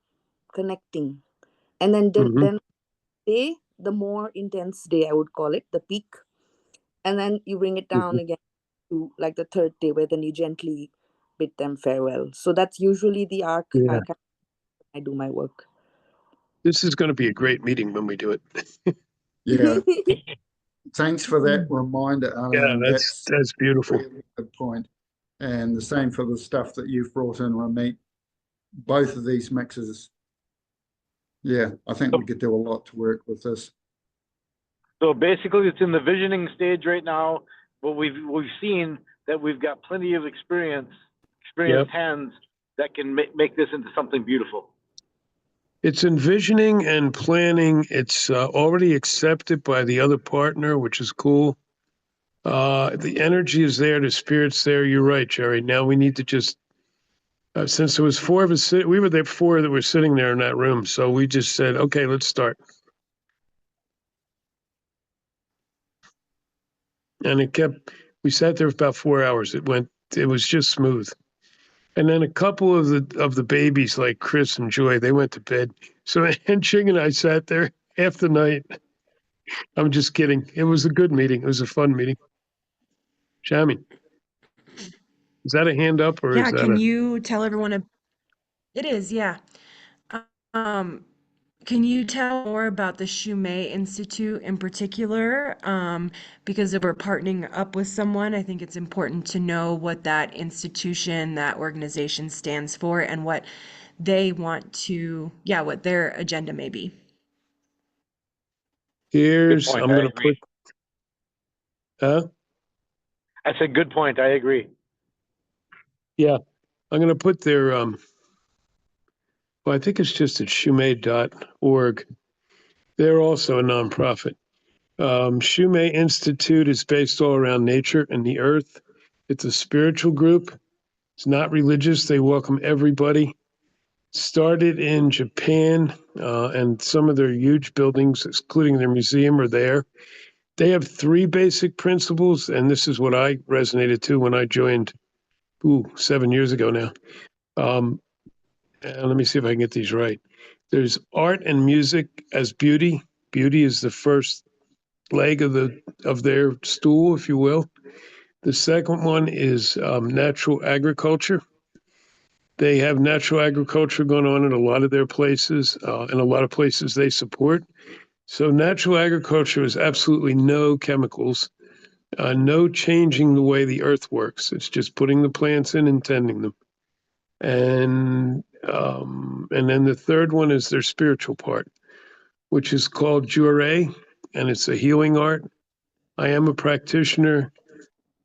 connecting. And then, Mhm. then day, the more intense day, I would call it, the peak. And then you bring it down Mhm. again to like the third day, where then you gently bid them farewell. So that's usually the arc Yeah, I do my work. this is going to be a great meeting when we do it. Yeah. Thanks for that reminder, Yeah, Arlene. that's That's that's a beautiful. really good point. And the same for the stuff that you've brought in, Ramit. Both of these mixes. Yeah, I think we could do a lot to work with this. So basically, it's in the visioning stage right now, but we've seen that we've got plenty of experienced Yep. hands that can make this into something beautiful. It's envisioning and planning. It's already accepted by the other partner, which is cool. The energy is there, the spirit's there. You're right, Jerry. Now we need to just, since there was four of us, we were there four that were sitting there in that room. So we just said, okay, let's start. And we sat there for about 4 hours. It was just smooth. And then a couple of the babies, like Chris and Joy, they went to bed. So and Ching and I sat there half the night. I'm just kidding. It was a good meeting. It was a fun meeting. Shami, is that a hand up or is Yeah, that can a? you tell everyone it is, yeah. Um, can you tell more about the Shumei Institute in particular? Because if we're partnering up with someone, I think it's important to know what that institution, that organization stands for and what they want to, yeah, what their agenda may be. Good Here's, point. I'm I going to agree. put, huh? I said good point. I agree. Yeah, I'm going to put their, well, I think it's just at shumei.org. They're also a nonprofit. Shumei Institute is based all around nature and the earth. It's a spiritual group. It's not religious. They welcome everybody. Started in Japan, and some of their huge buildings, including their museum, are there. They have three basic principles, and this is what I resonated to when I joined, 7 years ago now. And let me see if I can get these right. There's art and music as beauty. Beauty is the first leg of their stool, if you will. The second one is natural agriculture. They have natural agriculture going on in a lot of their places, and a lot of places they support. So natural agriculture is absolutely no chemicals, no changing the way the earth works. It's just putting the plants in and tending them. And then the third one is their spiritual part, which is called Jure, and it's a healing art. I am a practitioner.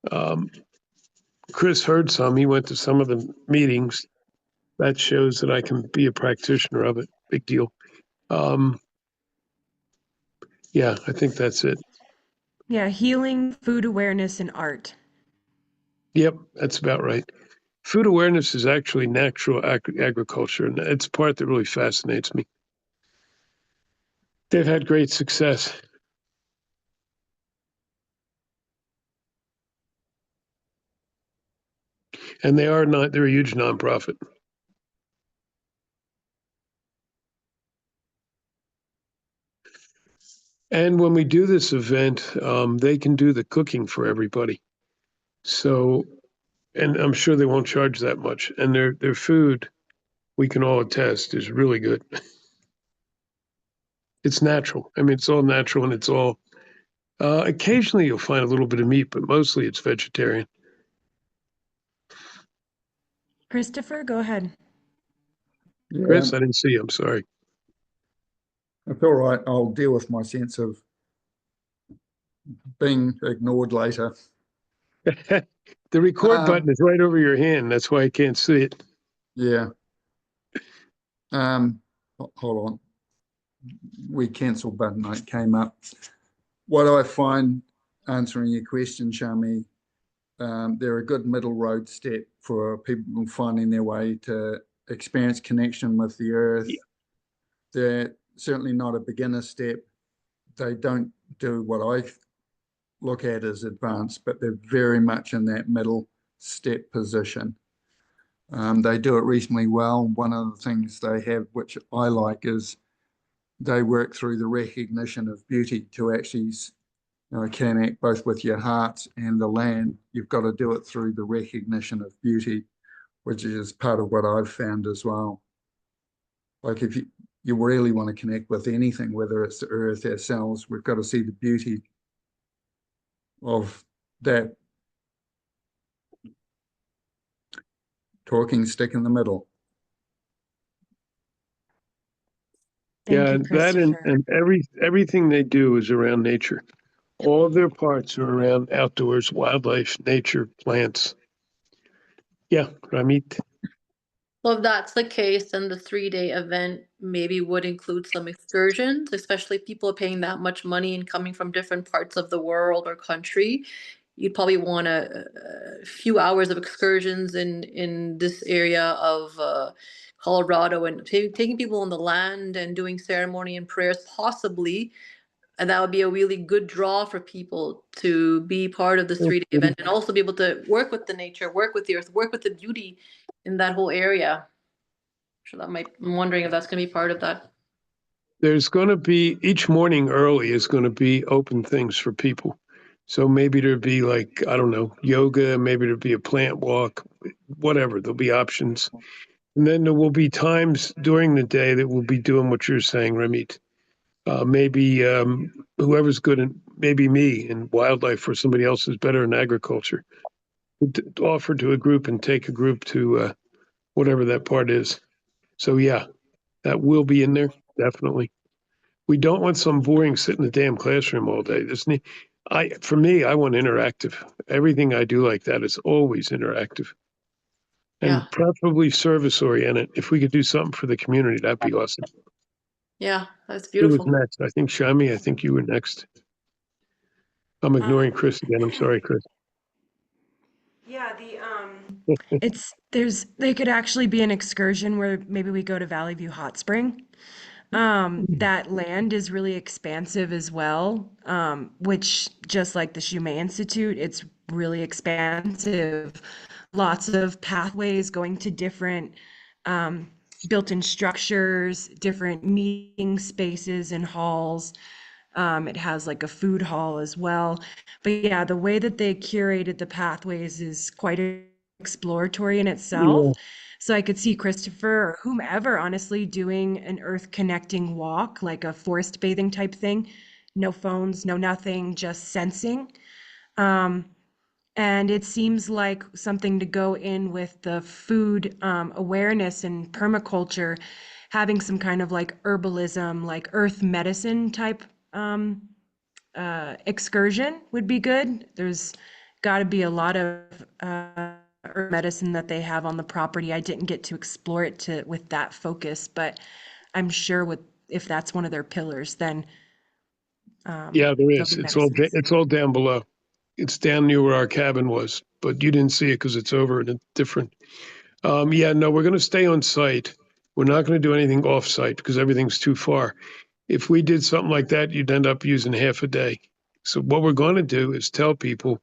Um, Chris heard some. He went to some of the meetings. That shows that I can be a practitioner of it. Big deal. Um, yeah, I think that's it. Yeah, healing, food awareness, and art. Yep, that's about right. Food awareness is actually natural agriculture, and it's the part that really fascinates me. They've had great success. And they're a huge nonprofit. And when we do this event, they can do the cooking for everybody. So, and I'm sure they won't charge that much. And their food, we can all attest, is really good. It's natural. I mean, it's all natural and it's all. Occasionally, you'll find a little bit of meat, but mostly it's vegetarian. Christopher, go ahead. Yeah, Chris, I didn't see you. I'm sorry. it's all right. I'll deal with my sense of being ignored later. The record button Um, is right over your hand. That's why I can't see it. yeah. Hold on. We cancel button it came up. What I find answering your question, Shami, they're a good middle road step for people finding their way to experienced connection with the earth. Yeah. They're certainly not a beginner step. They don't do what I look at as advanced, but they're very much in that middle step position. They do it reasonably well. One of the things they have, which I like, is they work through the recognition of beauty to actually connect both with your heart and the land. You've got to do it through the recognition of beauty, which is part of what I've found as well. Like if you really want to connect with anything, whether it's the earth, ourselves, we've got to see the beauty of that talking stick in the middle. Thank Yeah, you, and that and, Christopher. and everything they do is around nature. All of their parts are around outdoors, wildlife, nature, plants. Yeah, Ramit. Well, if that's the case, then the 3-day event maybe would include some excursions, especially if people are paying that much money and coming from different parts of the world or country. You'd probably want a few hours of excursions in this area of Colorado and taking people on the land and doing ceremony and prayers, possibly. And that would be a really good draw for people to be part of this 3-day event and also be able to work with the nature, work with the earth, work with the beauty in that whole area. So I'm wondering if that's going to be part of that. There's going to be, each morning early is going to be open things for people. So maybe there'd be like, I don't know, yoga, maybe there'd be a plant walk, whatever. There'll be options. And then there will be times during the day that we'll be doing what you're saying, Ramit. Maybe whoever's good in, maybe me in wildlife or somebody else is better in agriculture. Offer to a group and take a group to whatever that part is. So yeah, that will be in there, definitely. We don't want some boring sit in the damn classroom all day. For me, I want interactive. Everything I do like that is always interactive. And Yeah. preferably service oriented. If we could do something for the community, that'd be awesome. Yeah, that's Who was beautiful. next? I think Shami, I think you were next. I'm ignoring Chris again. I'm sorry, Chris. Yeah, they could actually be an excursion where maybe we go to Valley View Hot Spring. That land is really expansive as well, which just like the Shumei Institute, it's really expansive. Lots of pathways going to different built-in structures, different meeting spaces and halls. It has like a food hall as well. But yeah, the way that they curated the pathways is quite exploratory in itself. Yeah, So I could see Christopher or whomever, honestly, doing an earth connecting walk, like a forest bathing type thing. No phones, no nothing, just sensing. Um, and it seems like something to go in with the food awareness and permaculture, having some kind of like herbalism, like earth medicine type excursion would be good. There's got to be a lot of herb medicine that they have on the property. I didn't get to explore it with that focus, but I'm sure if that's one of their pillars, then yeah, there there'll is. be medicines. It's all down below. It's down near where our cabin was, but you didn't see it because it's over in a different. Yeah, no, we're going to stay on site. We're not going to do anything off site because everything's too far. If we did something like that, you'd end up using half a day. So what we're going to do is tell people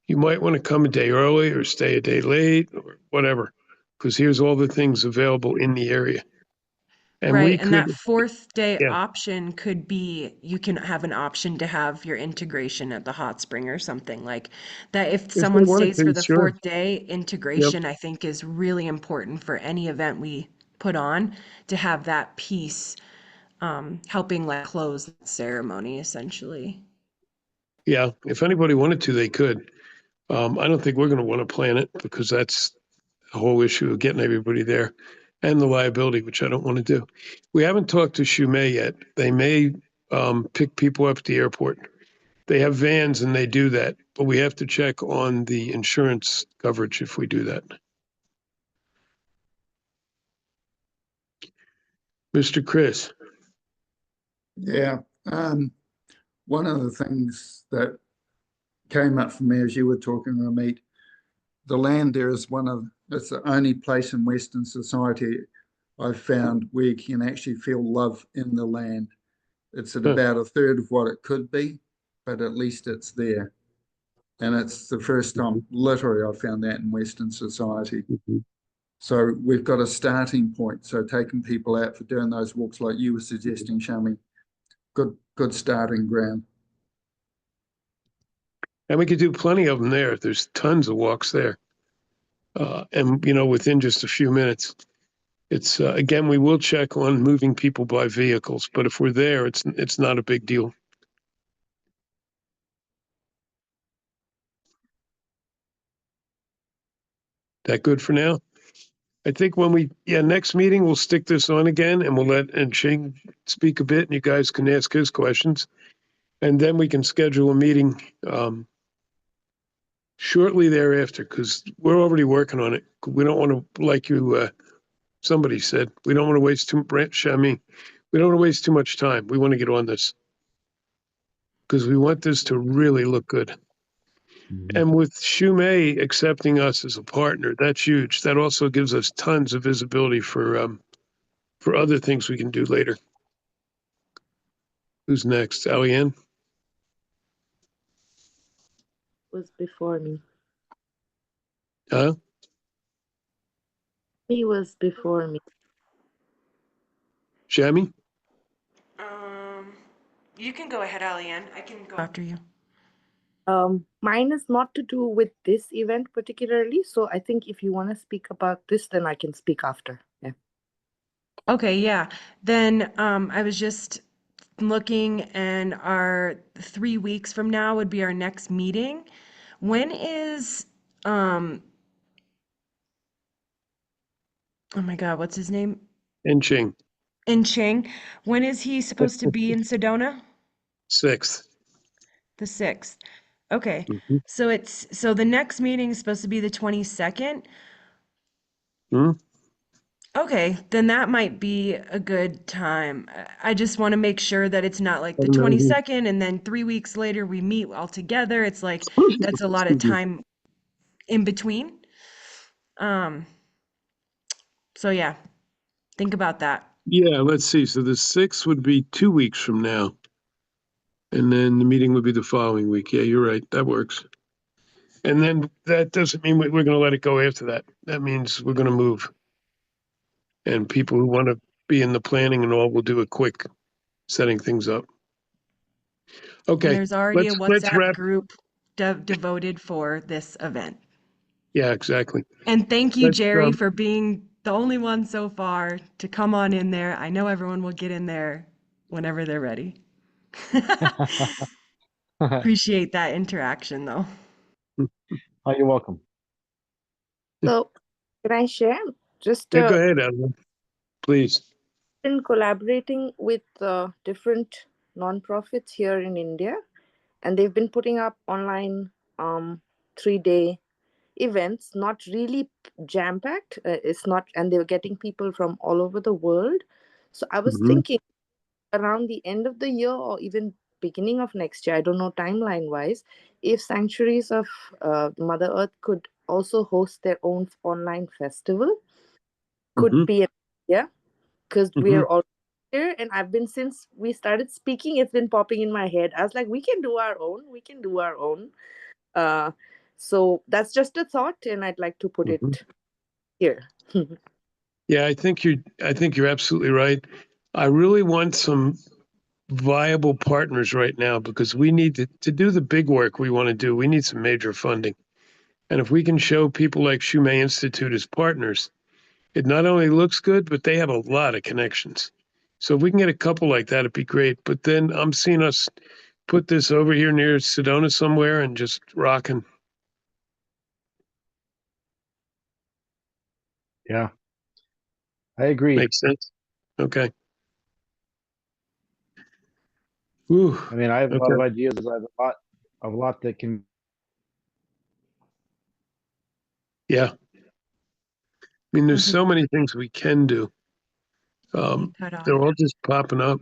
you might want to come a day early or stay a day late or whatever, because here's all the things available in the area. And we Right, and could, that fourth day yeah, option could be you can have an option to have your integration at the hot spring or something like that. If if they someone wanted stays for to, the sure. fourth day, Yep. integration I think is really important for any event we put on to have that piece helping like close the ceremony essentially. Yeah. If anybody wanted to, they could. I don't think we're going to want to plan it because that's the whole issue of getting everybody there and the liability, which I don't want to do. We haven't talked to Shumei yet. They may pick people up at the airport. They have vans and they do that, but we have to check on the insurance coverage if we do that. Mr. Chris. Yeah. One of the things that came up for me as you were talking, Ramit, the land there is one of It's the only place in Western society I've found where you can actually feel love in the land. It's at Huh. about a third of what it could be, but at least it's there. And it's the first time, literally, I found that in Western society. Mhm. So we've got a starting point. So taking people out for doing those walks like you were suggesting, Shami, good starting ground. And we could do plenty of them there. There's tons of walks there. And, within just a few minutes. It's, again, we will check on moving people by vehicles, but if we're there, it's not a big deal. That good for now? I think next meeting, we'll stick this on again and and Shing speak a bit and you guys can ask his questions. And then we can schedule a meeting, shortly thereafter, because we're already working on it. We don't want to, like somebody said, we don't want to waste we don't want to waste too much time. We want to get on this because we want this to really look good. And with Shumei accepting us as a partner, that's huge. That also gives us tons of visibility for other things we can do later. Who's next? Aliane? Was before me. Huh? He was before me. Shami? You can go ahead, Aliane. I can go after you. Mine is not to do with this event particularly. So I think if you want to speak about this, then I can speak after. Yeah. Okay, yeah. Then I was just looking, and our 3 weeks from now would be our next meeting. When is oh my God, what's his name? And Ching? In Ching. When is he supposed to be in Sedona? 6th. The 6th. Okay. Mhm. So the next meeting is supposed to be the 22nd. Hmm? Okay, then that might be a good time. I just want to make sure that it's not like I the don't know. 22nd and then 3 weeks later we meet all together. It's like that's a lot of Excuse me. time in between. Um, so yeah, think about that. Yeah, let's see. So the 6th would be 2 weeks from now. And then the meeting would be the following week. Yeah, you're right. That works. And then that doesn't mean we're going to let it go after that. That means we're going to move. And people who want to be in the planning and all will do a quick setting things up. And Okay, there's already a let's WhatsApp wrap. group devoted for this event. Yeah, exactly. And thank you, Let's Jerry, for being the only one so far to come on in there. I know everyone will get in there whenever they're ready. Appreciate that interaction, though. Oh, you're welcome. So can I share? Just go ahead, Alan. Please. in collaborating with different nonprofits here in India, and they've been putting up online 3-day events, not really jam packed. It's not, and they're getting people from all over the world. So I was Mhm. thinking around the end of the year or even beginning of next year, I don't know timeline wise, if Sanctuaries of Mother Earth could also host their own online festival, could Mhm. be because we Mhm. are all here, and I've been, since we started speaking, it's been popping in my head. I was like, we can do our own. uh so that's just a thought, and I'd like to put Mhm. it here. Yeah, I think you're absolutely right. I really want some viable partners right now because we need to do the big work we want to do. We need some major funding. And if we can show people like Shumei Institute as partners, it not only looks good, but they have a lot of connections. So if we can get a couple like that, it'd be great. But then I'm seeing us put this over here near Sedona somewhere and just rocking. Yeah, I agree. Makes sense. Okay. Whew. I mean, I have a lot Okay. of ideas. I have a lot that can. Yeah. I mean, there's Mhm. so many things we can do. You cut off. They're all just popping up.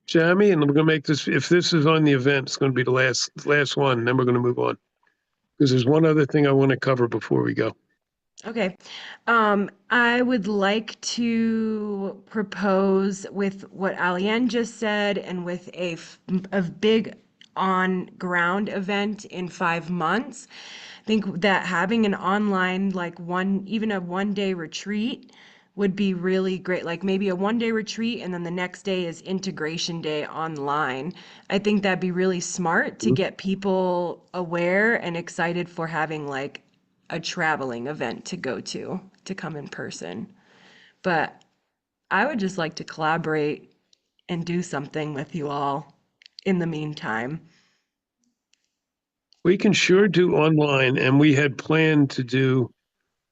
Jamie, and we're gonna make this. If this is on the event, it's gonna be the last one. Then we're gonna move on. Because there's one other thing I want to cover before we go. Okay. I would like to propose with what Aliane just said and with a big on-ground event in 5 months. I think that having an online, like even a one-day retreat would be really great. Like maybe a one-day retreat and then the next day is integration day online. I think that'd be really smart to get people aware and excited for having like a traveling event to go to come in person. But I would just like to collaborate and do something with you all in the meantime. We can sure do online, and we had planned to do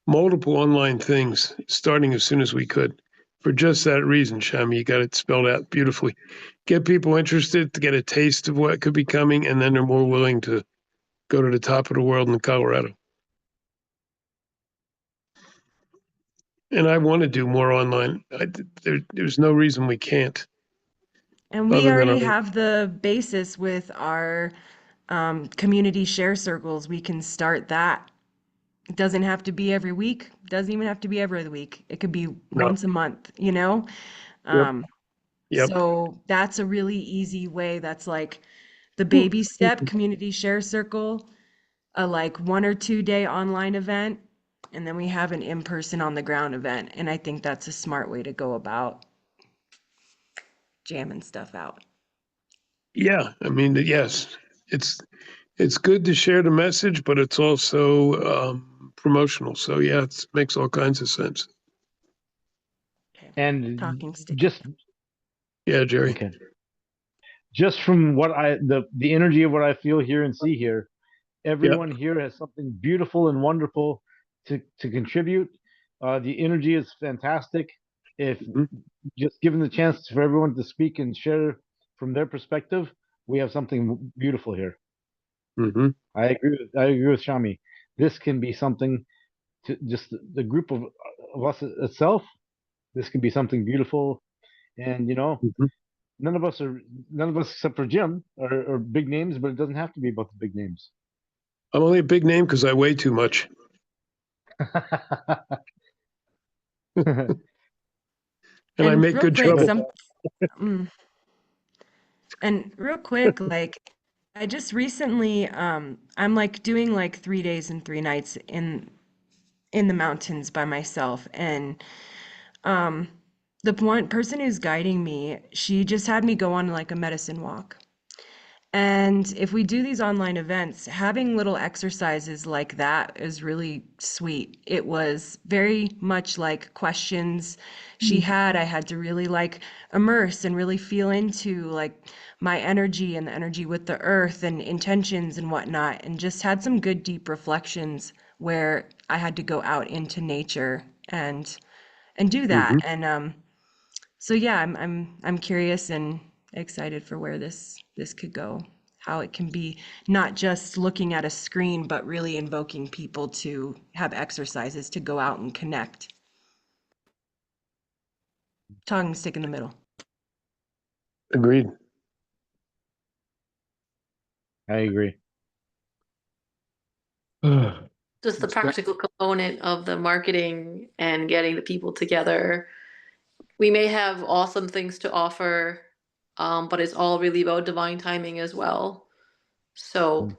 multiple online things starting as soon as we could. For just that reason, Shami, you got it spelled out beautifully. Get people interested to get a taste of what could be coming, and then they're more willing to go to the top of the world in Colorado. And I want to do more online. There's no reason we can't. And we Other than already our, have the basis with our community share circles. We can start that. It doesn't have to be every week. Doesn't even have to be every other week. It could be no, once a month, you know? yep, Um, yep. so that's a really easy way. That's like the baby step community share circle, a like 1 or 2 day online event, and then we have an in-person on the ground event. And I think that's a smart way to go about jamming stuff out. Yeah, I mean, yes, it's good to share the message, but it's also promotional. So yeah, it makes all kinds of sense. Okay. And Talking stick. just Yeah, Jerry. okay, just from what the energy of what I feel here and see here, Yeah. everyone here has something beautiful and wonderful to contribute. The energy is fantastic. If Mhm. just given the chance for everyone to speak and share from their perspective, we have something beautiful here. Mm-hmm. I agree with Shami. This can be something to just the group of us itself. This can be something beautiful, and Mm-hmm. none of us except for Jim are big names, but it doesn't have to be about the big names. I'm only a big name because I weigh too much. And I And make real good quick, trouble. and real quick, like I just recently, I'm like doing like 3 days and 3 nights in the mountains by myself, and um, the one person who's guiding me, she just had me go on like a medicine walk. And if we do these online events, having little exercises like that is really sweet. It was very much like questions she had. I had to really like immerse and really feel into like my energy and the energy with the earth and intentions and whatnot, and just had some good deep reflections where I had to go out into nature and do that. Mm-hmm. And so yeah, I'm curious and excited for where this could go, how it can be not just looking at a screen, but really invoking people to have exercises to go out and connect. Tongue stick in the middle. Agreed. I agree. Just the It's great. practical component of the marketing and getting the people together. We may have awesome things to offer, but it's all really about divine timing as well. So Mm.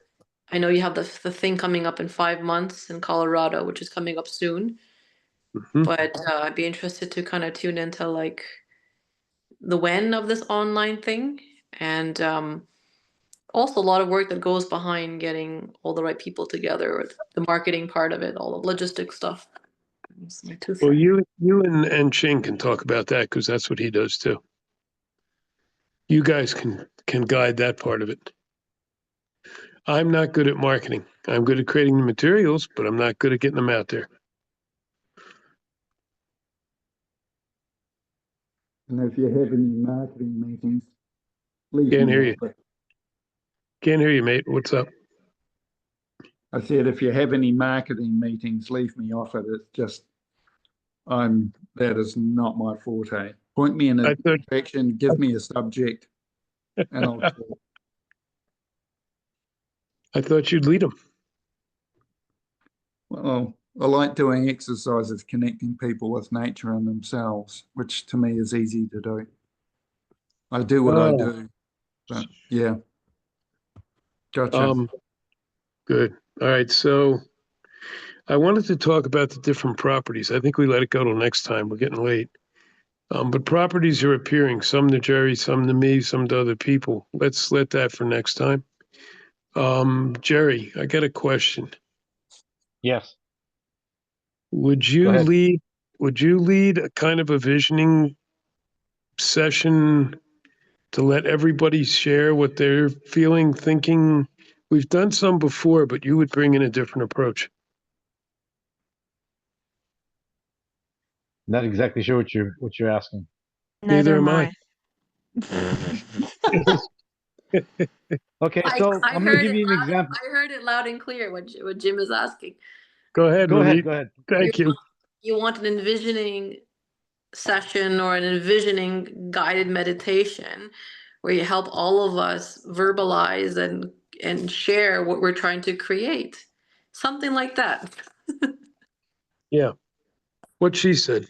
I know you have the thing coming up in 5 months in Colorado, which is coming up soon. Mm-hmm. But I'd be interested to kind of tune into like the when of this online thing, and also a lot of work that goes behind getting all the right people together, or the marketing part of it, all the logistics stuff. That's my 2 Well, cents. you and Ching can talk about that because that's what he does too. You guys can guide that part of it. I'm not good at marketing. I'm good at creating the materials, but I'm not good at getting them out there. And if you have any marketing meetings, leave Can't me hear off you. it. Can't hear you, mate. What's up? I said, if you have any marketing meetings, leave me off it. It's just, that is not my forte. Point me in a I thought direction, give me a subject, and I'll talk. I thought you'd lead them. Well, I like doing exercises connecting people with nature and themselves, which to me is easy to do. I do what I Oh, do, but yeah, gotcha. good. All right. So I wanted to talk about the different properties. I think we let it go till next time. We're getting late. But properties are appearing, some to Jerry, some to me, some to other people. Let's let that for next time. Jerry, I got a question. Yes. Would Go you ahead. lead a kind of a visioning session to let everybody share what they're feeling, thinking? We've done some before, but you would bring in a different approach. Not exactly sure what you're asking. Neither Neither am am I. I. Okay, I, so I I'm going to heard give it you an loud. example. I heard it loud and clear what Jim is asking. Go ahead, Go ahead. Ramit. Go ahead. You Thank you. you want an envisioning session or an envisioning guided meditation where you help all of us verbalize and share what we're trying to create. Something like that. Yeah. What she said.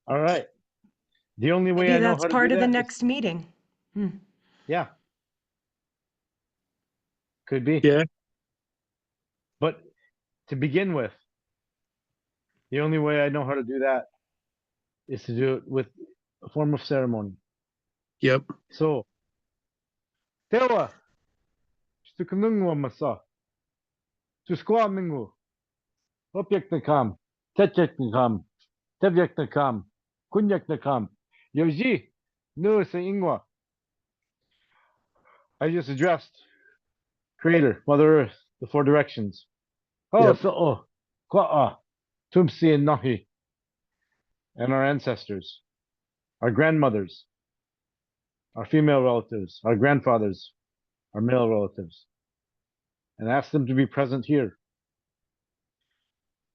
All right. The only way Maybe I know that's how to do part of the that is, next meeting. yeah, could be. Yeah. But to begin with, the only way I know how to do that is to do it with a form of ceremony. Yep. So, Tewa, Stukunungwa Masa, Tuskwa Mingu, Opyak Nakam, Tetyak Nakam, Tevyak Nakam, Kunyak Nakam, Yoji, Nu Sa Ingwa. I just addressed Creator, Mother Earth, the four directions. Oh, Yep. so, Kwa'a, Tumsi and Nahi, and our ancestors, our grandmothers, our female relatives, our grandfathers, our male relatives, and ask them to be present here,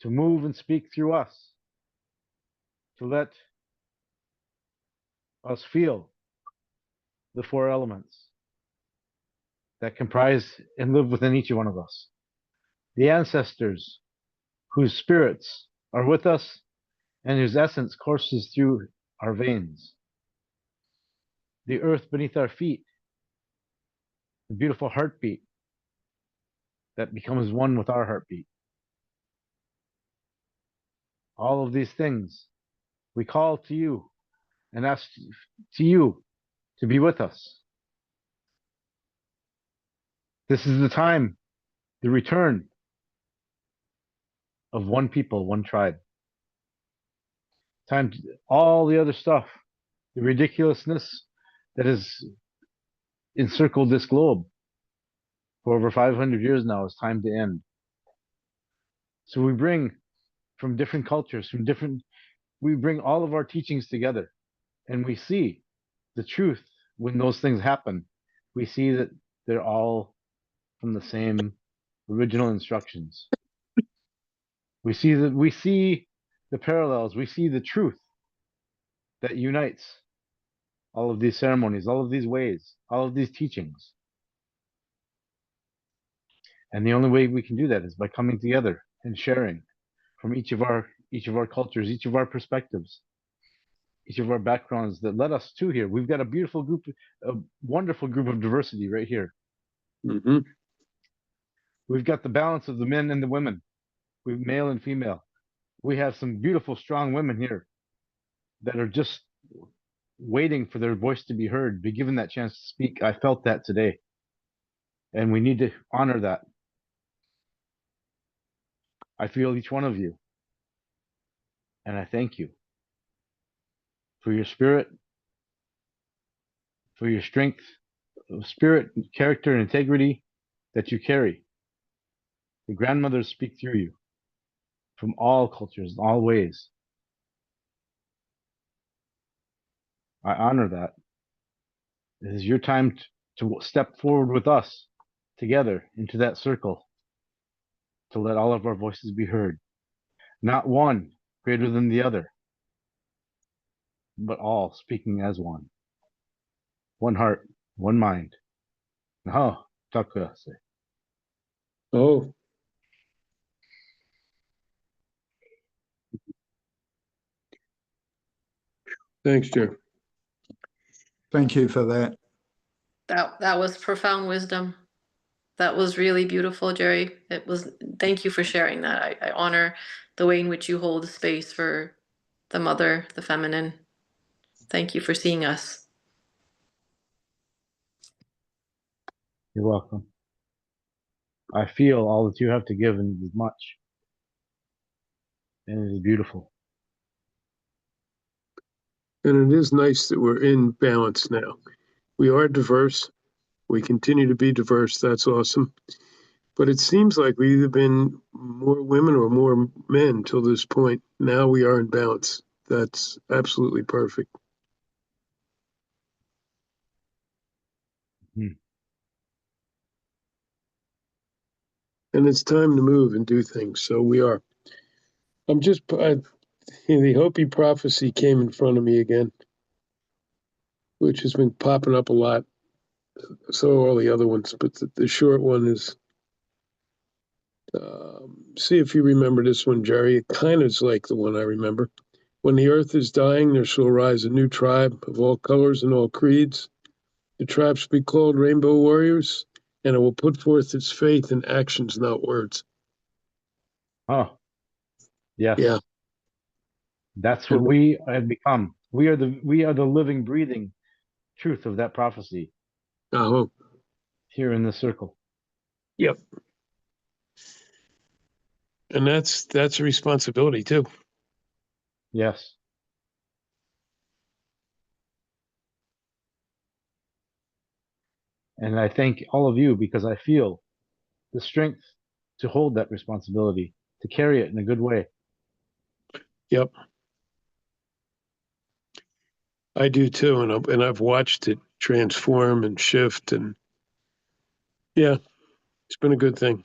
to move and speak through us, to let us feel the four elements that comprise and live within each one of us. The ancestors whose spirits are with us and whose essence courses through our veins. The earth beneath our feet, the beautiful heartbeat that becomes one with our heartbeat. All of these things we call to you and ask to you to be with us. This is the time, the return of one people, one tribe. Time to all the other stuff, the ridiculousness that has encircled this globe for over 500 years now is time to end. So we bring from different cultures, we bring all of our teachings together and we see the truth when those things happen. We see that they're all from the same original instructions. We see the parallels, we see the truth that unites all of these ceremonies, all of these ways, all of these teachings. And the only way we can do that is by coming together and sharing from each of our cultures, each of our perspectives, each of our backgrounds that led us to here. We've got a beautiful group, a wonderful group of diversity right here. Mm-hmm. We've got the balance of the men and the women. We've male and female. We have some beautiful, strong women here that are just waiting for their voice to be heard, be given that chance to speak. I felt that today. And we need to honor that. I feel each one of you. And I thank you for your spirit, for your strength of spirit, character, and integrity that you carry. The grandmothers speak through you from all cultures, all ways. I honor that. This is your time to step forward with us together into that circle to let all of our voices be heard. Not one greater than the other, but all speaking as one. One heart, one mind. Oh, takase. Oh, Thanks, Jerry. Thank you for that. That was profound wisdom. That was really beautiful, Jerry. It was. Thank you for sharing that. I honor the way in which you hold space for the mother, the feminine. Thank you for seeing us. You're welcome. I feel all that you have to give, and it is much, and it is beautiful. And it is nice that we're in balance now. We are diverse. We continue to be diverse. That's awesome. But it seems like we've either been more women or more men till this point. Now we are in balance. That's absolutely perfect. Hmm. And it's time to move and do things. So we are. The Hopi prophecy came in front of me again, which has been popping up a lot. So are all the other ones, but the short one is, see if you remember this one, Jerry. It kind of is like the one I remember. When the earth is dying, there shall rise a new tribe of all colors and all creeds. The tribe shall be called Rainbow Warriors, and it will put forth its faith in actions, not words. Oh, yes. Yeah. That's what we have become. We are the living, breathing truth of that prophecy Uh-huh. here in this circle. Yep. And that's a responsibility too. Yes. And I thank all of you because I feel the strength to hold that responsibility, to carry it in a good way. Yep. I do too, and I've watched it transform and shift, and yeah, it's been a good thing.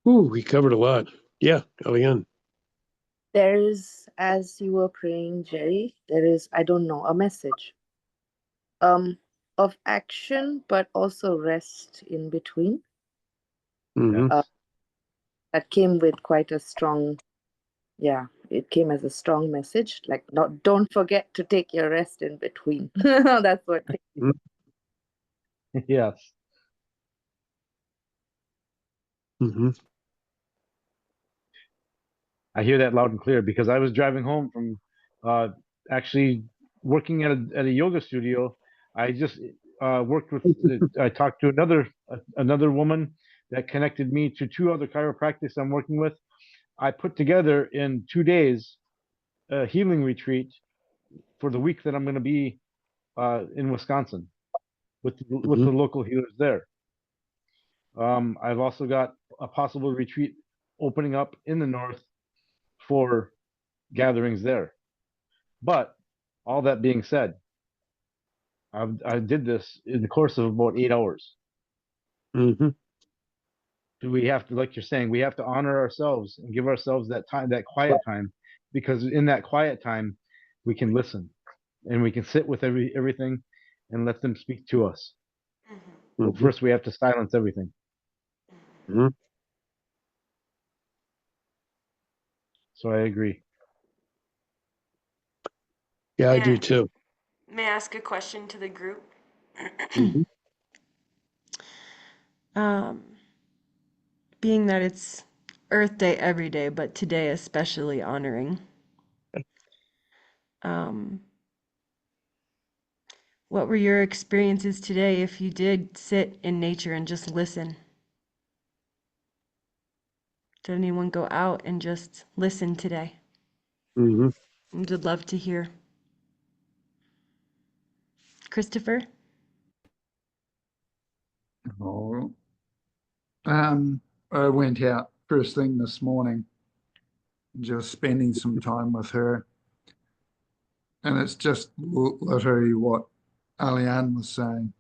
Ooh, we covered a lot. Yeah, Eliane. There is, as you were praying, Jerry, there is, I don't know, a message of action, but also rest in between. Mm-hmm. That came with quite a strong, yeah, it came as a strong message. Like, not, don't forget to take your rest in between. That's what. Yes. Mm-hmm. I hear that loud and clear because I was driving home from actually working at a yoga studio. I just worked with. I talked to another woman that connected me to two other chiropractors I'm working with. I put together in 2 days a healing retreat for the week that I'm going to be in Wisconsin with Mm-hmm. the local healers there. I've also got a possible retreat opening up in the north for gatherings there. But all that being said, I did this in the course of about 8 hours. Mm-hmm. We have to, like you're saying, we have to honor ourselves and give ourselves that time, that quiet time, because in that quiet time, we can listen and we can sit with everything and let them speak to us. But Mm-hmm. first, we have to silence everything. Mm-hmm. So I agree. Yeah, I do too. May I ask a question to the group? Mm-hmm. Um, being that it's Earth Day every day, but today especially honoring. Um, what were your experiences today if you did sit in nature and just listen? Did anyone go out and just listen today? Mm-hmm. I'd love to hear. Christopher? Oh, I went out first thing this morning, just spending some time with her. And it's just literally what Aliane was saying,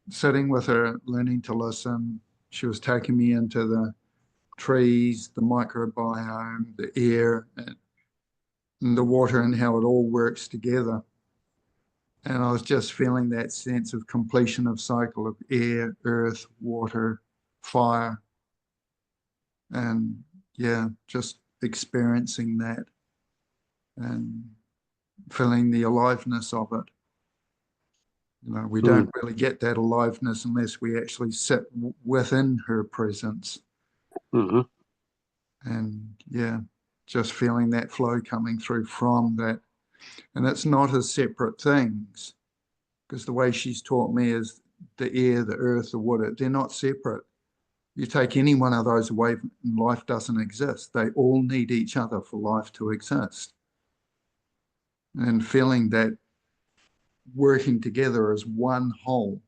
sitting with her, learning to listen. She was taking me into the trees, the microbiome, the air, and the water, and how it all works together. And I was just feeling that sense of completion of cycle of air, earth, water, fire. And yeah, just experiencing that and feeling the aliveness of it. You know, we don't really get that aliveness unless we actually sit within her presence. Mm-hmm. And yeah, just feeling that flow coming through from that. And it's not as separate things, because the way she's taught me is the air, the earth, the water, they're not separate. You take any one of those away and life doesn't exist. They all need each other for life to exist. And feeling that working together as one whole,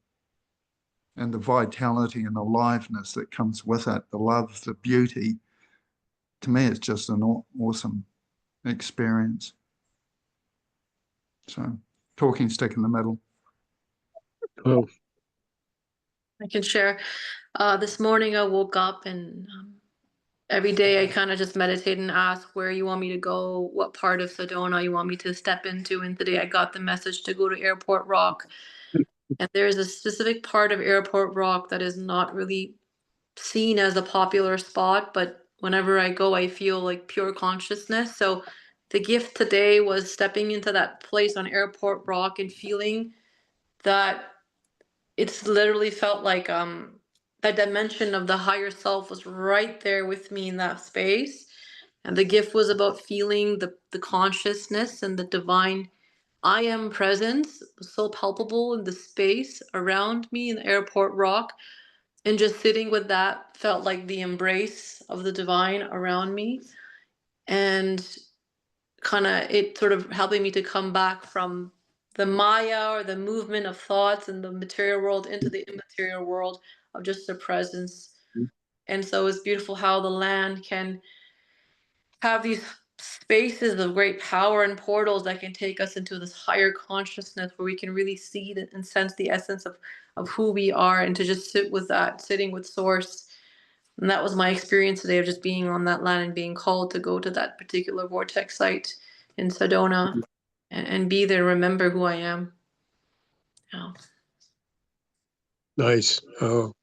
and the vitality and aliveness that comes with it, the love, the beauty, to me, it's just an awesome experience. So, talking stick in the middle. Oh, I can share. This morning I woke up and every day I kind of just meditate and ask where you want me to go, what part of Sedona you want me to step into. And today I got the message to go to Airport Rock. And there's a specific part of Airport Rock that is not really seen as a popular spot, but whenever I go, I feel like pure consciousness. So the gift today was stepping into that place on Airport Rock and feeling that it's literally felt like that dimension of the higher self was right there with me in that space. And the gift was about feeling the consciousness and the divine I am presence was so palpable in the space around me in Airport Rock. And just sitting with that felt like the embrace of the divine around me. And kind of it sort of helping me to come back from the Maya or the movement of thoughts in the material world into the immaterial world of just the presence. And so it's beautiful how the land can have these spaces of great power and portals that can take us into this higher consciousness where we can really see and sense the essence of who we are, and to just sit with that, sitting with source. And that was my experience today of just being on that land and being called to go to that particular vortex site in Sedona and be there, remember who I am. Yeah. nice. Oh.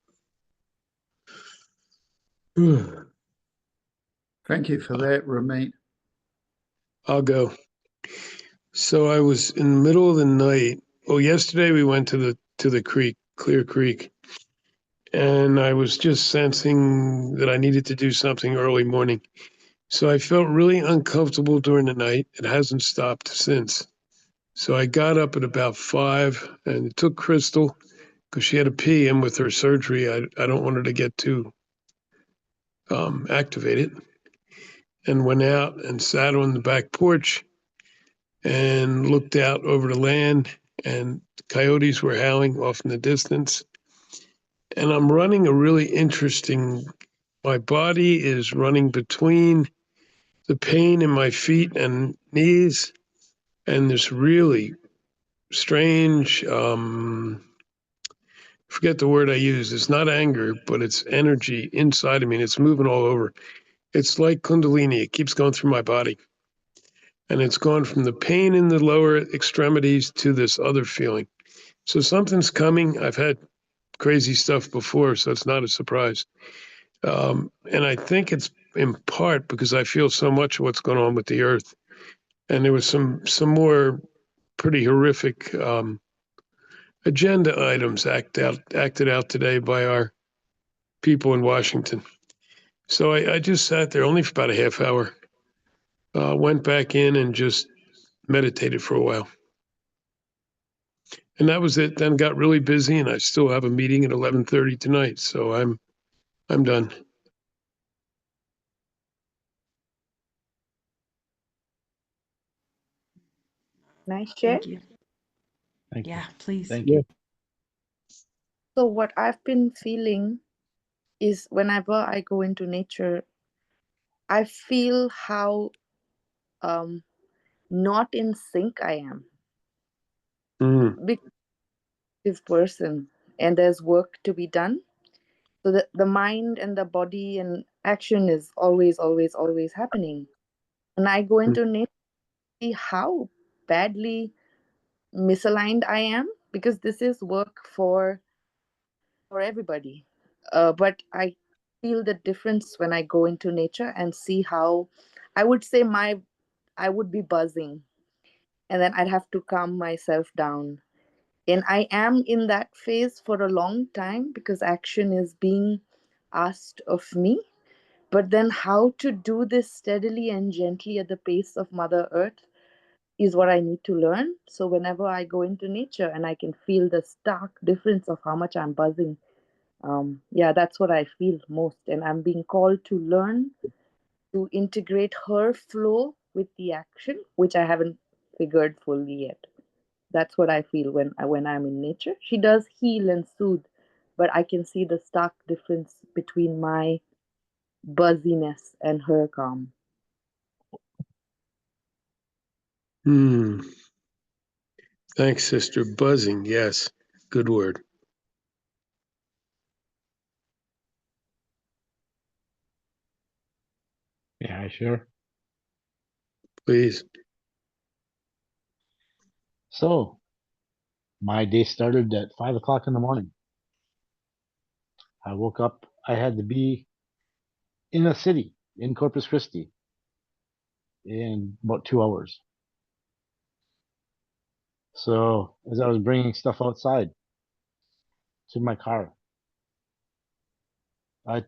Thank you for that, Ramit. I'll go. So I was in the middle of the night. Well, yesterday we went to the creek, Clear Creek, and I was just sensing that I needed to do something early morning. So I felt really uncomfortable during the night. It hasn't stopped since. So I got up at about 5 and it took Crystal, because she had a pee, and with her surgery, I don't want her to get too activated, and went out and sat on the back porch and looked out over the land, and coyotes were howling off in the distance. And I'm running a really interesting, my body is running between the pain in my feet and knees and this really strange, forget the word I use. It's not anger, but it's energy inside of me, and it's moving all over. It's like Kundalini. It keeps going through my body. And it's gone from the pain in the lower extremities to this other feeling. So something's coming. I've had crazy stuff before, so it's not a surprise. And I think it's in part because I feel so much of what's going on with the earth. And there was some more pretty horrific agenda items acted out today by our people in Washington. So I just sat there only for about a half hour, went back in and just meditated for a while. And that was it. Then got really busy, and I still have a meeting at 11:30 tonight. So I'm done. Nice share. Thank you. Thank you. Yeah, please. Thank Yeah. you. So what I've been feeling is whenever I go into nature, I feel how not in sync I am. Because person, and there's work to be done. So the mind and the body and action is always, always, always happening. And I go into nature, see how badly misaligned I am, because this is work for everybody. But I feel the difference when I go into nature and see how I would say I would be buzzing, and then I'd have to calm myself down. And I am in that phase for a long time because action is being asked of me. But then how to do this steadily and gently at the pace of Mother Earth is what I need to learn. So whenever I go into nature and I can feel the stark difference of how much I'm buzzing, yeah, that's what I feel most. And I'm being called to learn to integrate her flow with the action, which I haven't figured fully yet. That's what I feel when I'm in nature. She does heal and soothe, but I can see the stark difference between my buzziness and her calm. Hmm. Thanks, sister. Buzzing. Yes. Good word. Yeah, sure. Please. So my day started at 5 o'clock in the morning. I woke up. I had to be in a city in Corpus Christi in about 2 hours. So as I was bringing stuff outside to my car, I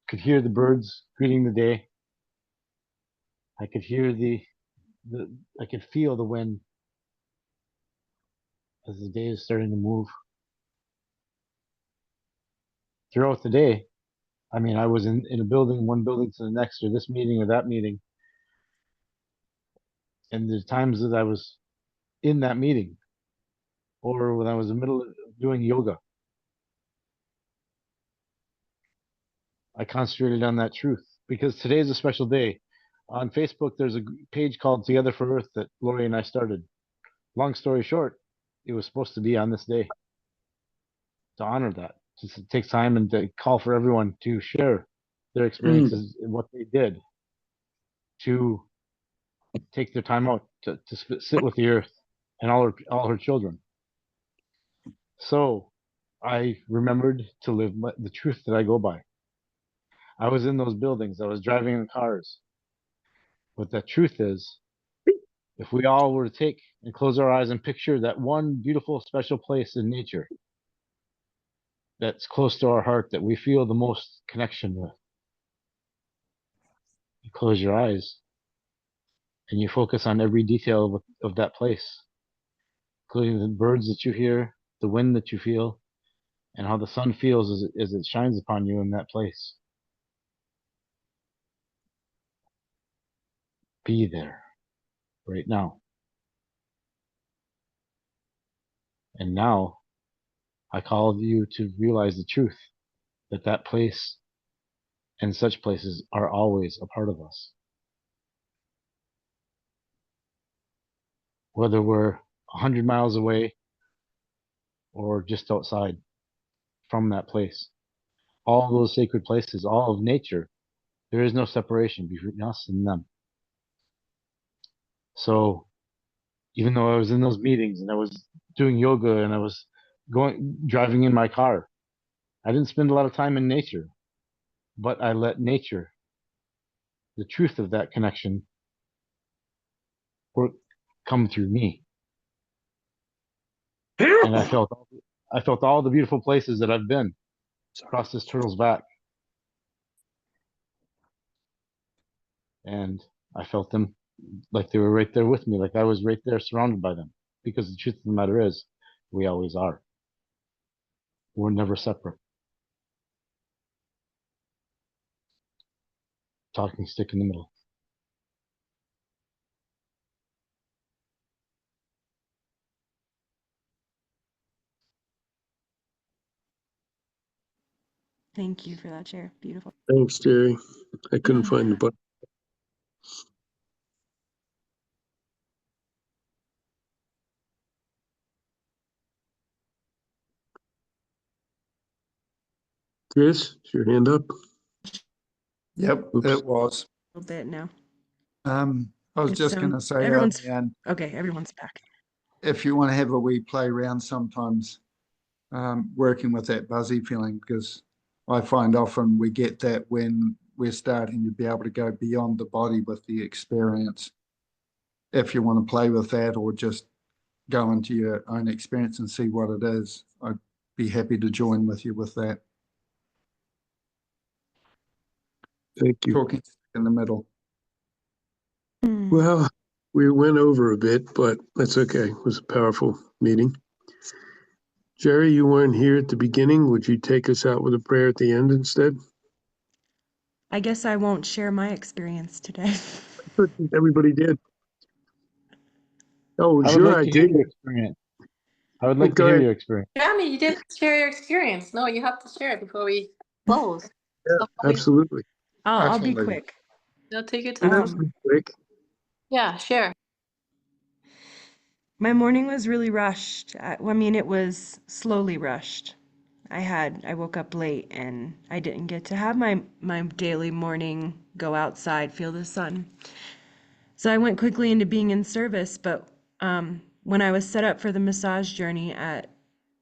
could hear the birds greeting the day. I could hear I could feel the wind as the day is starting to move. Throughout the day, I mean, I was in a building, one building to the next, or this meeting or that meeting. And there's times that I was in that meeting or when I was in the middle of doing yoga, I concentrated on that truth because today is a special day. On Facebook, there's a page called Together for Earth that Lori and I started. Long story short, it was supposed to be on this day to honor that. Just to take time and to call for everyone to share their experiences and what they did to take their time out to sit with the earth and all her children. So I remembered to live the truth that I go by. I was in those buildings. I was driving in cars. But the truth is, if we all were to take and close our eyes and picture that one beautiful, special place in nature that's close to our heart, that we feel the most connection with, you close your eyes and you focus on every detail of that place, including the birds that you hear, the wind that you feel, and how the sun feels as it shines upon you in that place. Be there right now. And now I call you to realize the truth that that place and such places are always a part of us. Whether we're 100 miles away or just outside from that place. All those sacred places, all of nature, there is no separation between us and them. So even though I was in those meetings and I was doing yoga and I was driving in my car, I didn't spend a lot of time in nature, but I let nature, the truth of that connection, come through me. And I felt all the beautiful places that I've been across this turtle's back. And I felt them like they were right there with me, like I was right there surrounded by them. Because the truth of the matter is, we always are. We're never separate. Talking stick in the middle. Thank you for that share. Beautiful. Thanks, Jerry. I couldn't find the button. Chris, is your hand up? Yep, Oops. it was. A little bit now. I was It just going to sounds say, everyone's and okay. Everyone's back. if you want to have a wee play around sometimes, working with that buzzy feeling, because I find often we get that when we're starting to be able to go beyond the body with the experience. If you want to play with that or just go into your own experience and see what it is, I'd be happy to join with you with that. Thank you. Talking in the middle. Well, we went over a bit, but that's okay. It was a powerful meeting. Jerry, you weren't here at the beginning. Would you take us out with a prayer at the end instead? I guess I won't share my experience today. Everybody did. Oh, I would sure, like I to hear did. your experience. I would like to Go hear ahead. your experience. Jeremy, you didn't share your experience. No, you have to share it before we close. So probably, Absolutely. I'll be Absolutely. quick. take your Yeah, time. quick. Yeah, share. My morning was really rushed. I mean, it was slowly rushed. I woke up late and I didn't get to have my daily morning go outside, feel the sun. So I went quickly into being in service, but when I was set up for the massage journey at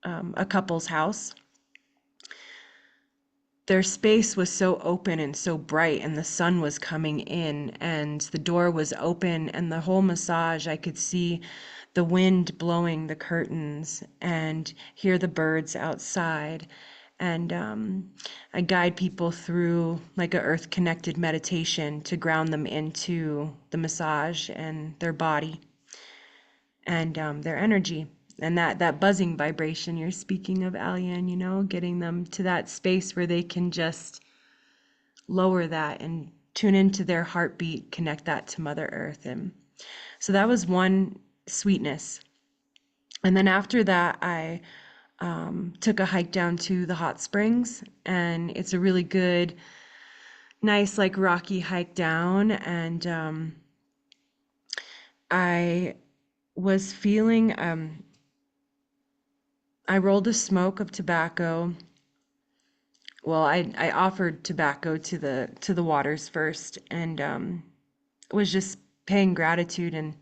a couple's house, their space was so open and so bright, and the sun was coming in, and the door was open, and the whole massage, I could see the wind blowing the curtains and hear the birds outside. And I guide people through like a earth connected meditation to ground them into the massage and their body and their energy. And that buzzing vibration you're speaking of, Alian, you know, getting them to that space where they can just lower that and tune into their heartbeat, connect that to Mother Earth. And so that was one sweetness. And then after that, I took a hike down to the hot springs, and it's a really good, nice, like rocky hike down. And I was feeling, I rolled a smoke of tobacco. Well, I offered tobacco to the waters first, and was just paying gratitude. And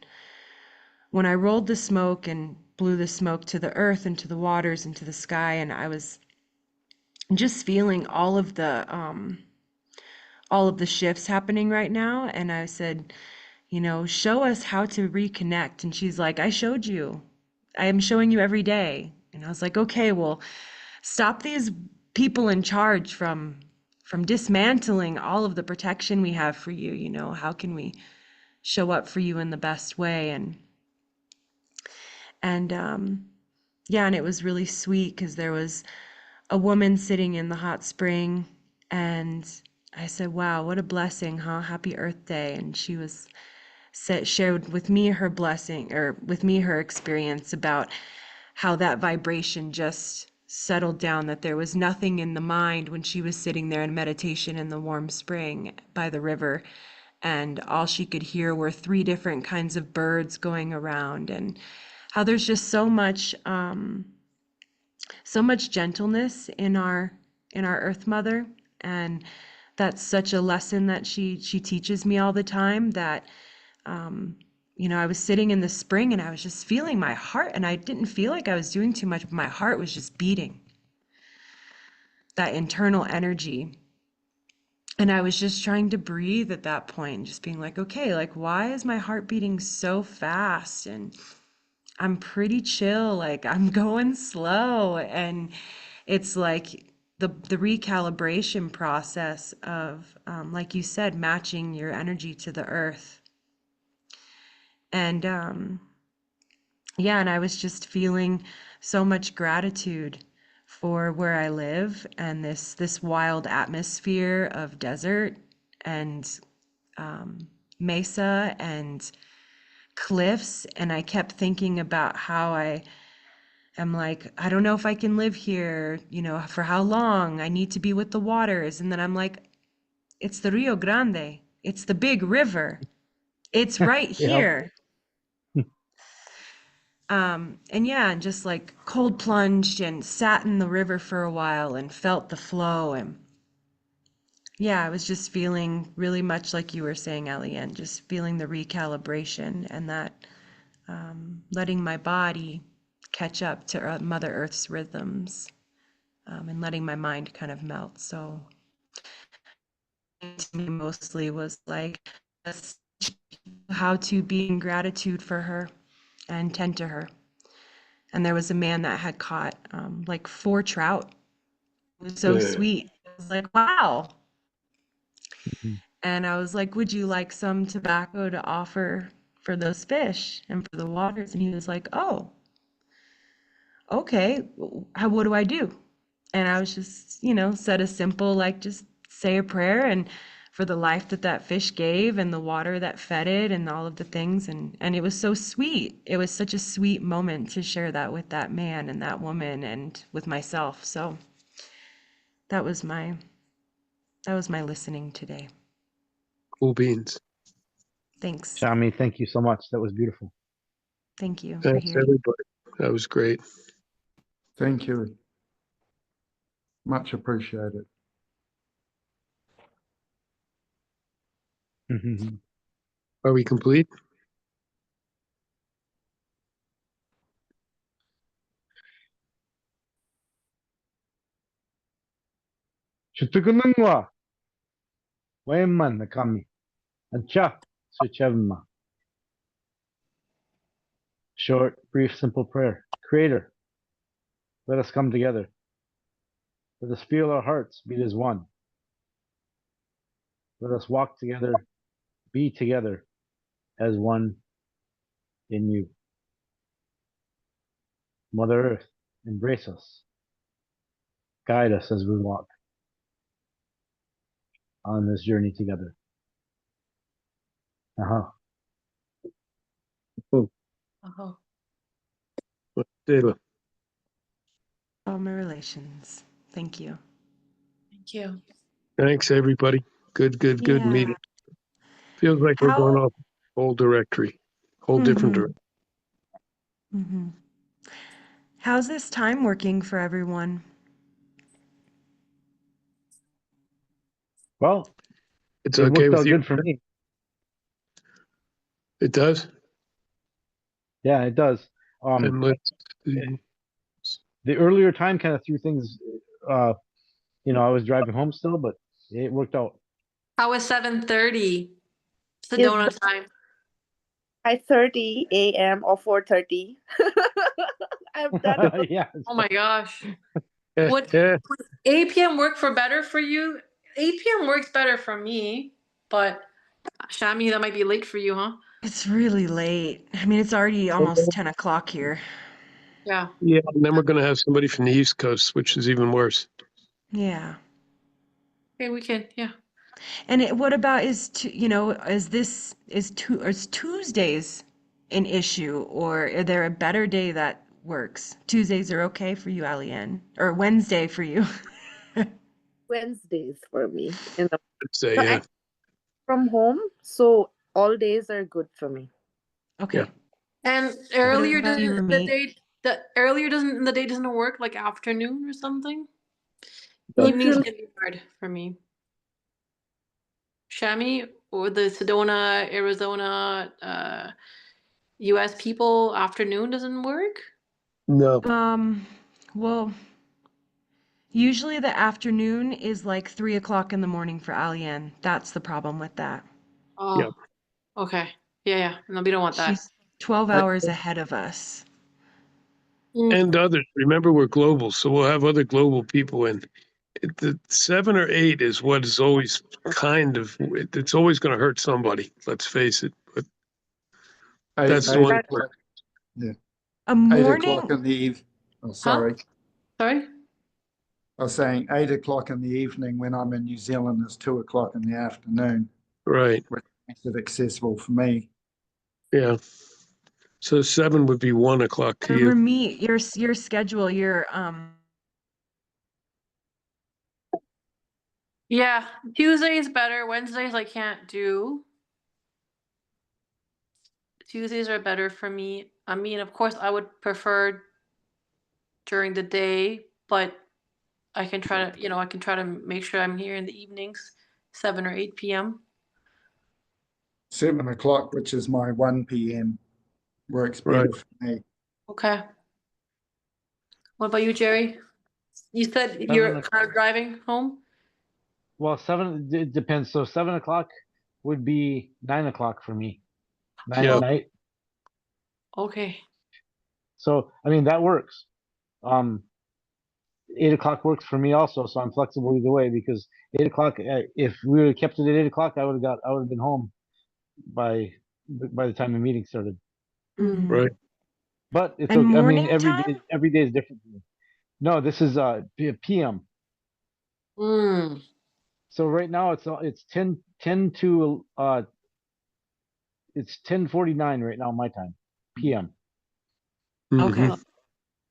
when I rolled the smoke and blew the smoke to the earth and to the waters and to the sky, and I was just feeling all of the shifts happening right now. And I said, you know, show us how to reconnect. And she's like, I showed you. I am showing you every day. And I was like, okay, well, stop these people in charge from dismantling all of the protection we have for you. You know, how can we show up for you in the best way? And yeah, and it was really sweet because there was a woman sitting in the hot spring, and I said, wow, what a blessing, huh? Happy Earth Day. And she was shared with me her blessing, or with me her experience about how that vibration just settled down, that there was nothing in the mind when she was sitting there in meditation in the warm spring by the river, and all she could hear were 3 different kinds of birds going around, and how there's just so much gentleness in our Earth Mother. And that's such a lesson that she teaches me all the time, that you know, I was sitting in the spring and I was just feeling my heart, and I didn't feel like I was doing too much, but my heart was just beating, that internal energy. And I was just trying to breathe at that point, just being like, okay, like, why is my heart beating so fast? And I'm pretty chill, like I'm going slow. And it's like the recalibration process of, like you said, matching your energy to the earth. And yeah, and I was just feeling so much gratitude for where I live and this wild atmosphere of desert and mesa and cliffs. And I kept thinking about how I'm like, I don't know if I can live here, you know, for how long. I need to be with the waters. And then I'm like, it's the Rio Grande. It's the big river. It's right Yeah. here. And yeah, and just like cold plunged and sat in the river for a while and felt the flow. And yeah, I was just feeling really much like you were saying, Ellie, and just feeling the recalibration and that letting my body catch up to Mother Earth's rhythms. and letting my mind kind of melt. So to me mostly was like just how to be in gratitude for her and tend to her. And there was a man that had caught like 4 trout. It was so sweet. I was like, wow. Mhm. And I was like, would you like some tobacco to offer for those fish and for the waters? And he was like, oh, okay. What do I do? And I was just, said a simple, like, just say a prayer and for the life that that fish gave and the water that fed it and all of the things. And it was so sweet. It was such a sweet moment to share that with that man and that woman and with myself. So that was my listening today. Cool beans. Thanks. Shami, thank you so much. That was beautiful. Thank you for Thanks, hearing. everybody. That was great. Thank you. Much appreciated. Mhm. Are we complete? Chutukunungwa, Wayman Nakami, Ancha, Suchevma. Short, brief, simple prayer. Creator, let us come together. Let us feel our hearts beat as one. Let us walk together, be together as one in you. Mother Earth, embrace us. Guide us as we walk on this journey together. Uh-huh. Uh-huh. Deva. All my relations. Thank you. Thank you. Thanks, everybody. Good Yeah. meeting. Feels like we're going How? off whole directory, whole different Mm-hmm. direction. Mm-hmm. How's this time working for everyone? Well, It's it okay worked with out you? good for me. It does? Yeah, it does. And let's see. The earlier time kind of threw things, uh, I was driving home still, but it worked out. How was 7:30 Is Sedona time? 5:30 a.m. or 4:30? I've done Yeah. Oh my gosh. Yeah, Would yeah. 8 p.m. work better for you? 8 p.m. works better for me, but Shami, that might be late for you, huh? It's really late. I mean, it's already almost 10 o'clock here. Yeah. Yeah, and then we're going to have somebody from the East Coast, which is even worse. Yeah. Okay, we can, yeah. And what about is Tuesdays an issue, or are there a better day that works? Tuesdays are okay for you, Alien, or Wednesday for you? Wednesdays for me. I'd say, So yeah. I'm from home, so all days are good for me. Yeah. Okay. And What earlier about you, doesn't the Ramit? day the earlier doesn't the day doesn't work like afternoon or something? So Evenings to can be hard for me. Shami or the Sedona, Arizona, US people, afternoon doesn't work? No. Well, usually the afternoon is like 3 o'clock in the morning for Alien. That's the problem with that. Yeah. Oh, okay. Yeah. No, we don't want that. She's 12 I- hours ahead of us. Mm. And others. Remember, we're global, so we'll have other global people in. The 7 or 8 is what is always it's always going to hurt somebody. Let's face it. But Eight, that's the eight one. o'clock. Yeah. A 8 o'clock morning, in the eve. Oh, Huh? sorry. Sorry? I was saying 8 o'clock in the evening when I'm in New Zealand is 2 o'clock in the afternoon, Right. which makes it accessible for me. Yeah. So 7 would be 1 o'clock to you. Ramit, your schedule, Yeah, Tuesdays better. Wednesdays I can't do. Tuesdays are better for me. I mean, of course, I would prefer during the day, but I can try to, I can try to make sure I'm here in the evenings, 7 or 8 p.m. 7 o'clock, which is my 1 p.m., works Right. better for me. Okay. What about you, Jerry? You said 7 you're o'clock. car driving home? Well, 7, it depends. So 7 o'clock would be 9 o'clock for me. 9 Yeah. at night. Okay. So, I mean, that works. 8 o'clock works for me also. So I'm flexible either way because 8 o'clock, if we would have kept it at 8 o'clock, I would have been home by the time the meeting started. Mhm. Right. But it's And okay. I mean, morning time? every day is different for me. No, this is PM. Mm. So right now it's 10 to it's 10:49 right now my time, PM. Okay. Mhm.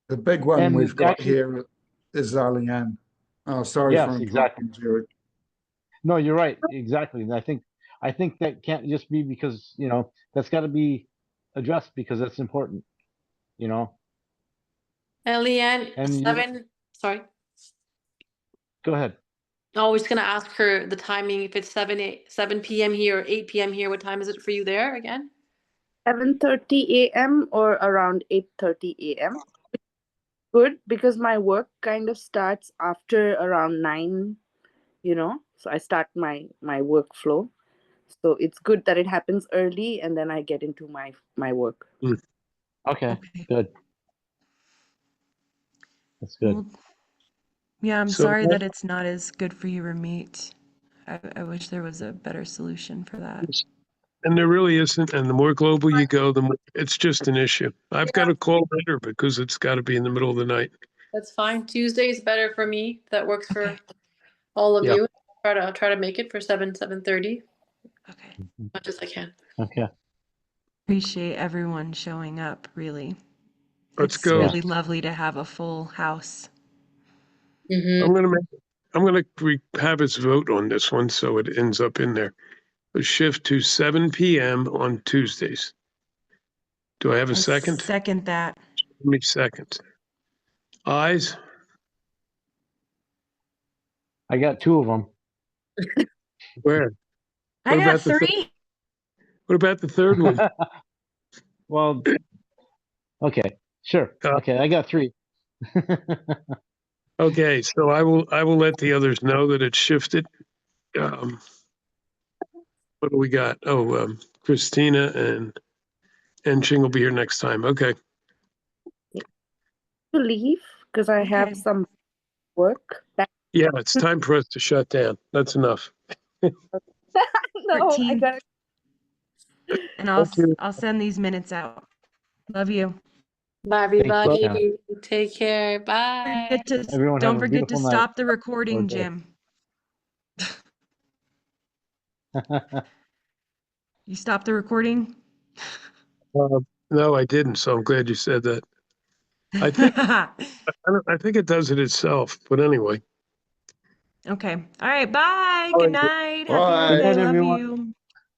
The big one And we've got actually, here is Zalian. Oh, sorry for yes, exactly. interrupting, Jerry. No, you're right. Exactly. And I think that can't just be because, that's got to be addressed because that's important, you know. And Leanne, And sorry. go ahead. I was gonna ask her the timing, if it's 7 p.m. here or 8 p.m. here, what time is it for you there again? 7:30 a.m. or around 8:30 a.m. Good, because my work kind of starts after around 9, so I start my workflow. So it's good that it happens early and then I get into my work. Okay, Okay. good. That's good. Well, yeah, I'm So, sorry that it's not as good for you, Ramit. I wish there was a better solution for that. and there really isn't. And the more global you go, the more it's just an issue. I've got to call later because it's got to be in the middle of the night. That's fine. Tuesday is better for me. That works for Okay. all of Yeah. you. Try to make it for 7:30, Okay. Mhm. much as I can. Okay. Appreciate everyone showing up, really. Let's It's go. Yeah. really lovely to have a full house. Mm-hmm. I'm gonna have us vote on this one so it ends up in there. A shift to 7 p.m. on Tuesdays. Do I have a I second? second that. Let me second. Ayes? I got 2 of them. Where? I What got about the 3. what about the third one? Well, okay. Sure. Uh, Okay, I got 3. okay, so I will let the others know that it's shifted. What do we got? Oh, Christina and Ching will be here next time. Okay. To leave because I have Okay. some work. Yeah, it's time for us to shut down. That's enough. No, I 13. gotta. And Thank you. I'll send these minutes out. Love you. Bye, Thanks, everybody. Pam. Take care. Bye. Everyone have Don't a forget to beautiful night stop the or recording, day. Jim. You stop the recording? No, I didn't. So I'm glad you said that. I think it does it itself. But anyway. Okay. All right. Bye. All Good right. night. Happy Bye. Good Labor Day. night, Love everyone. you.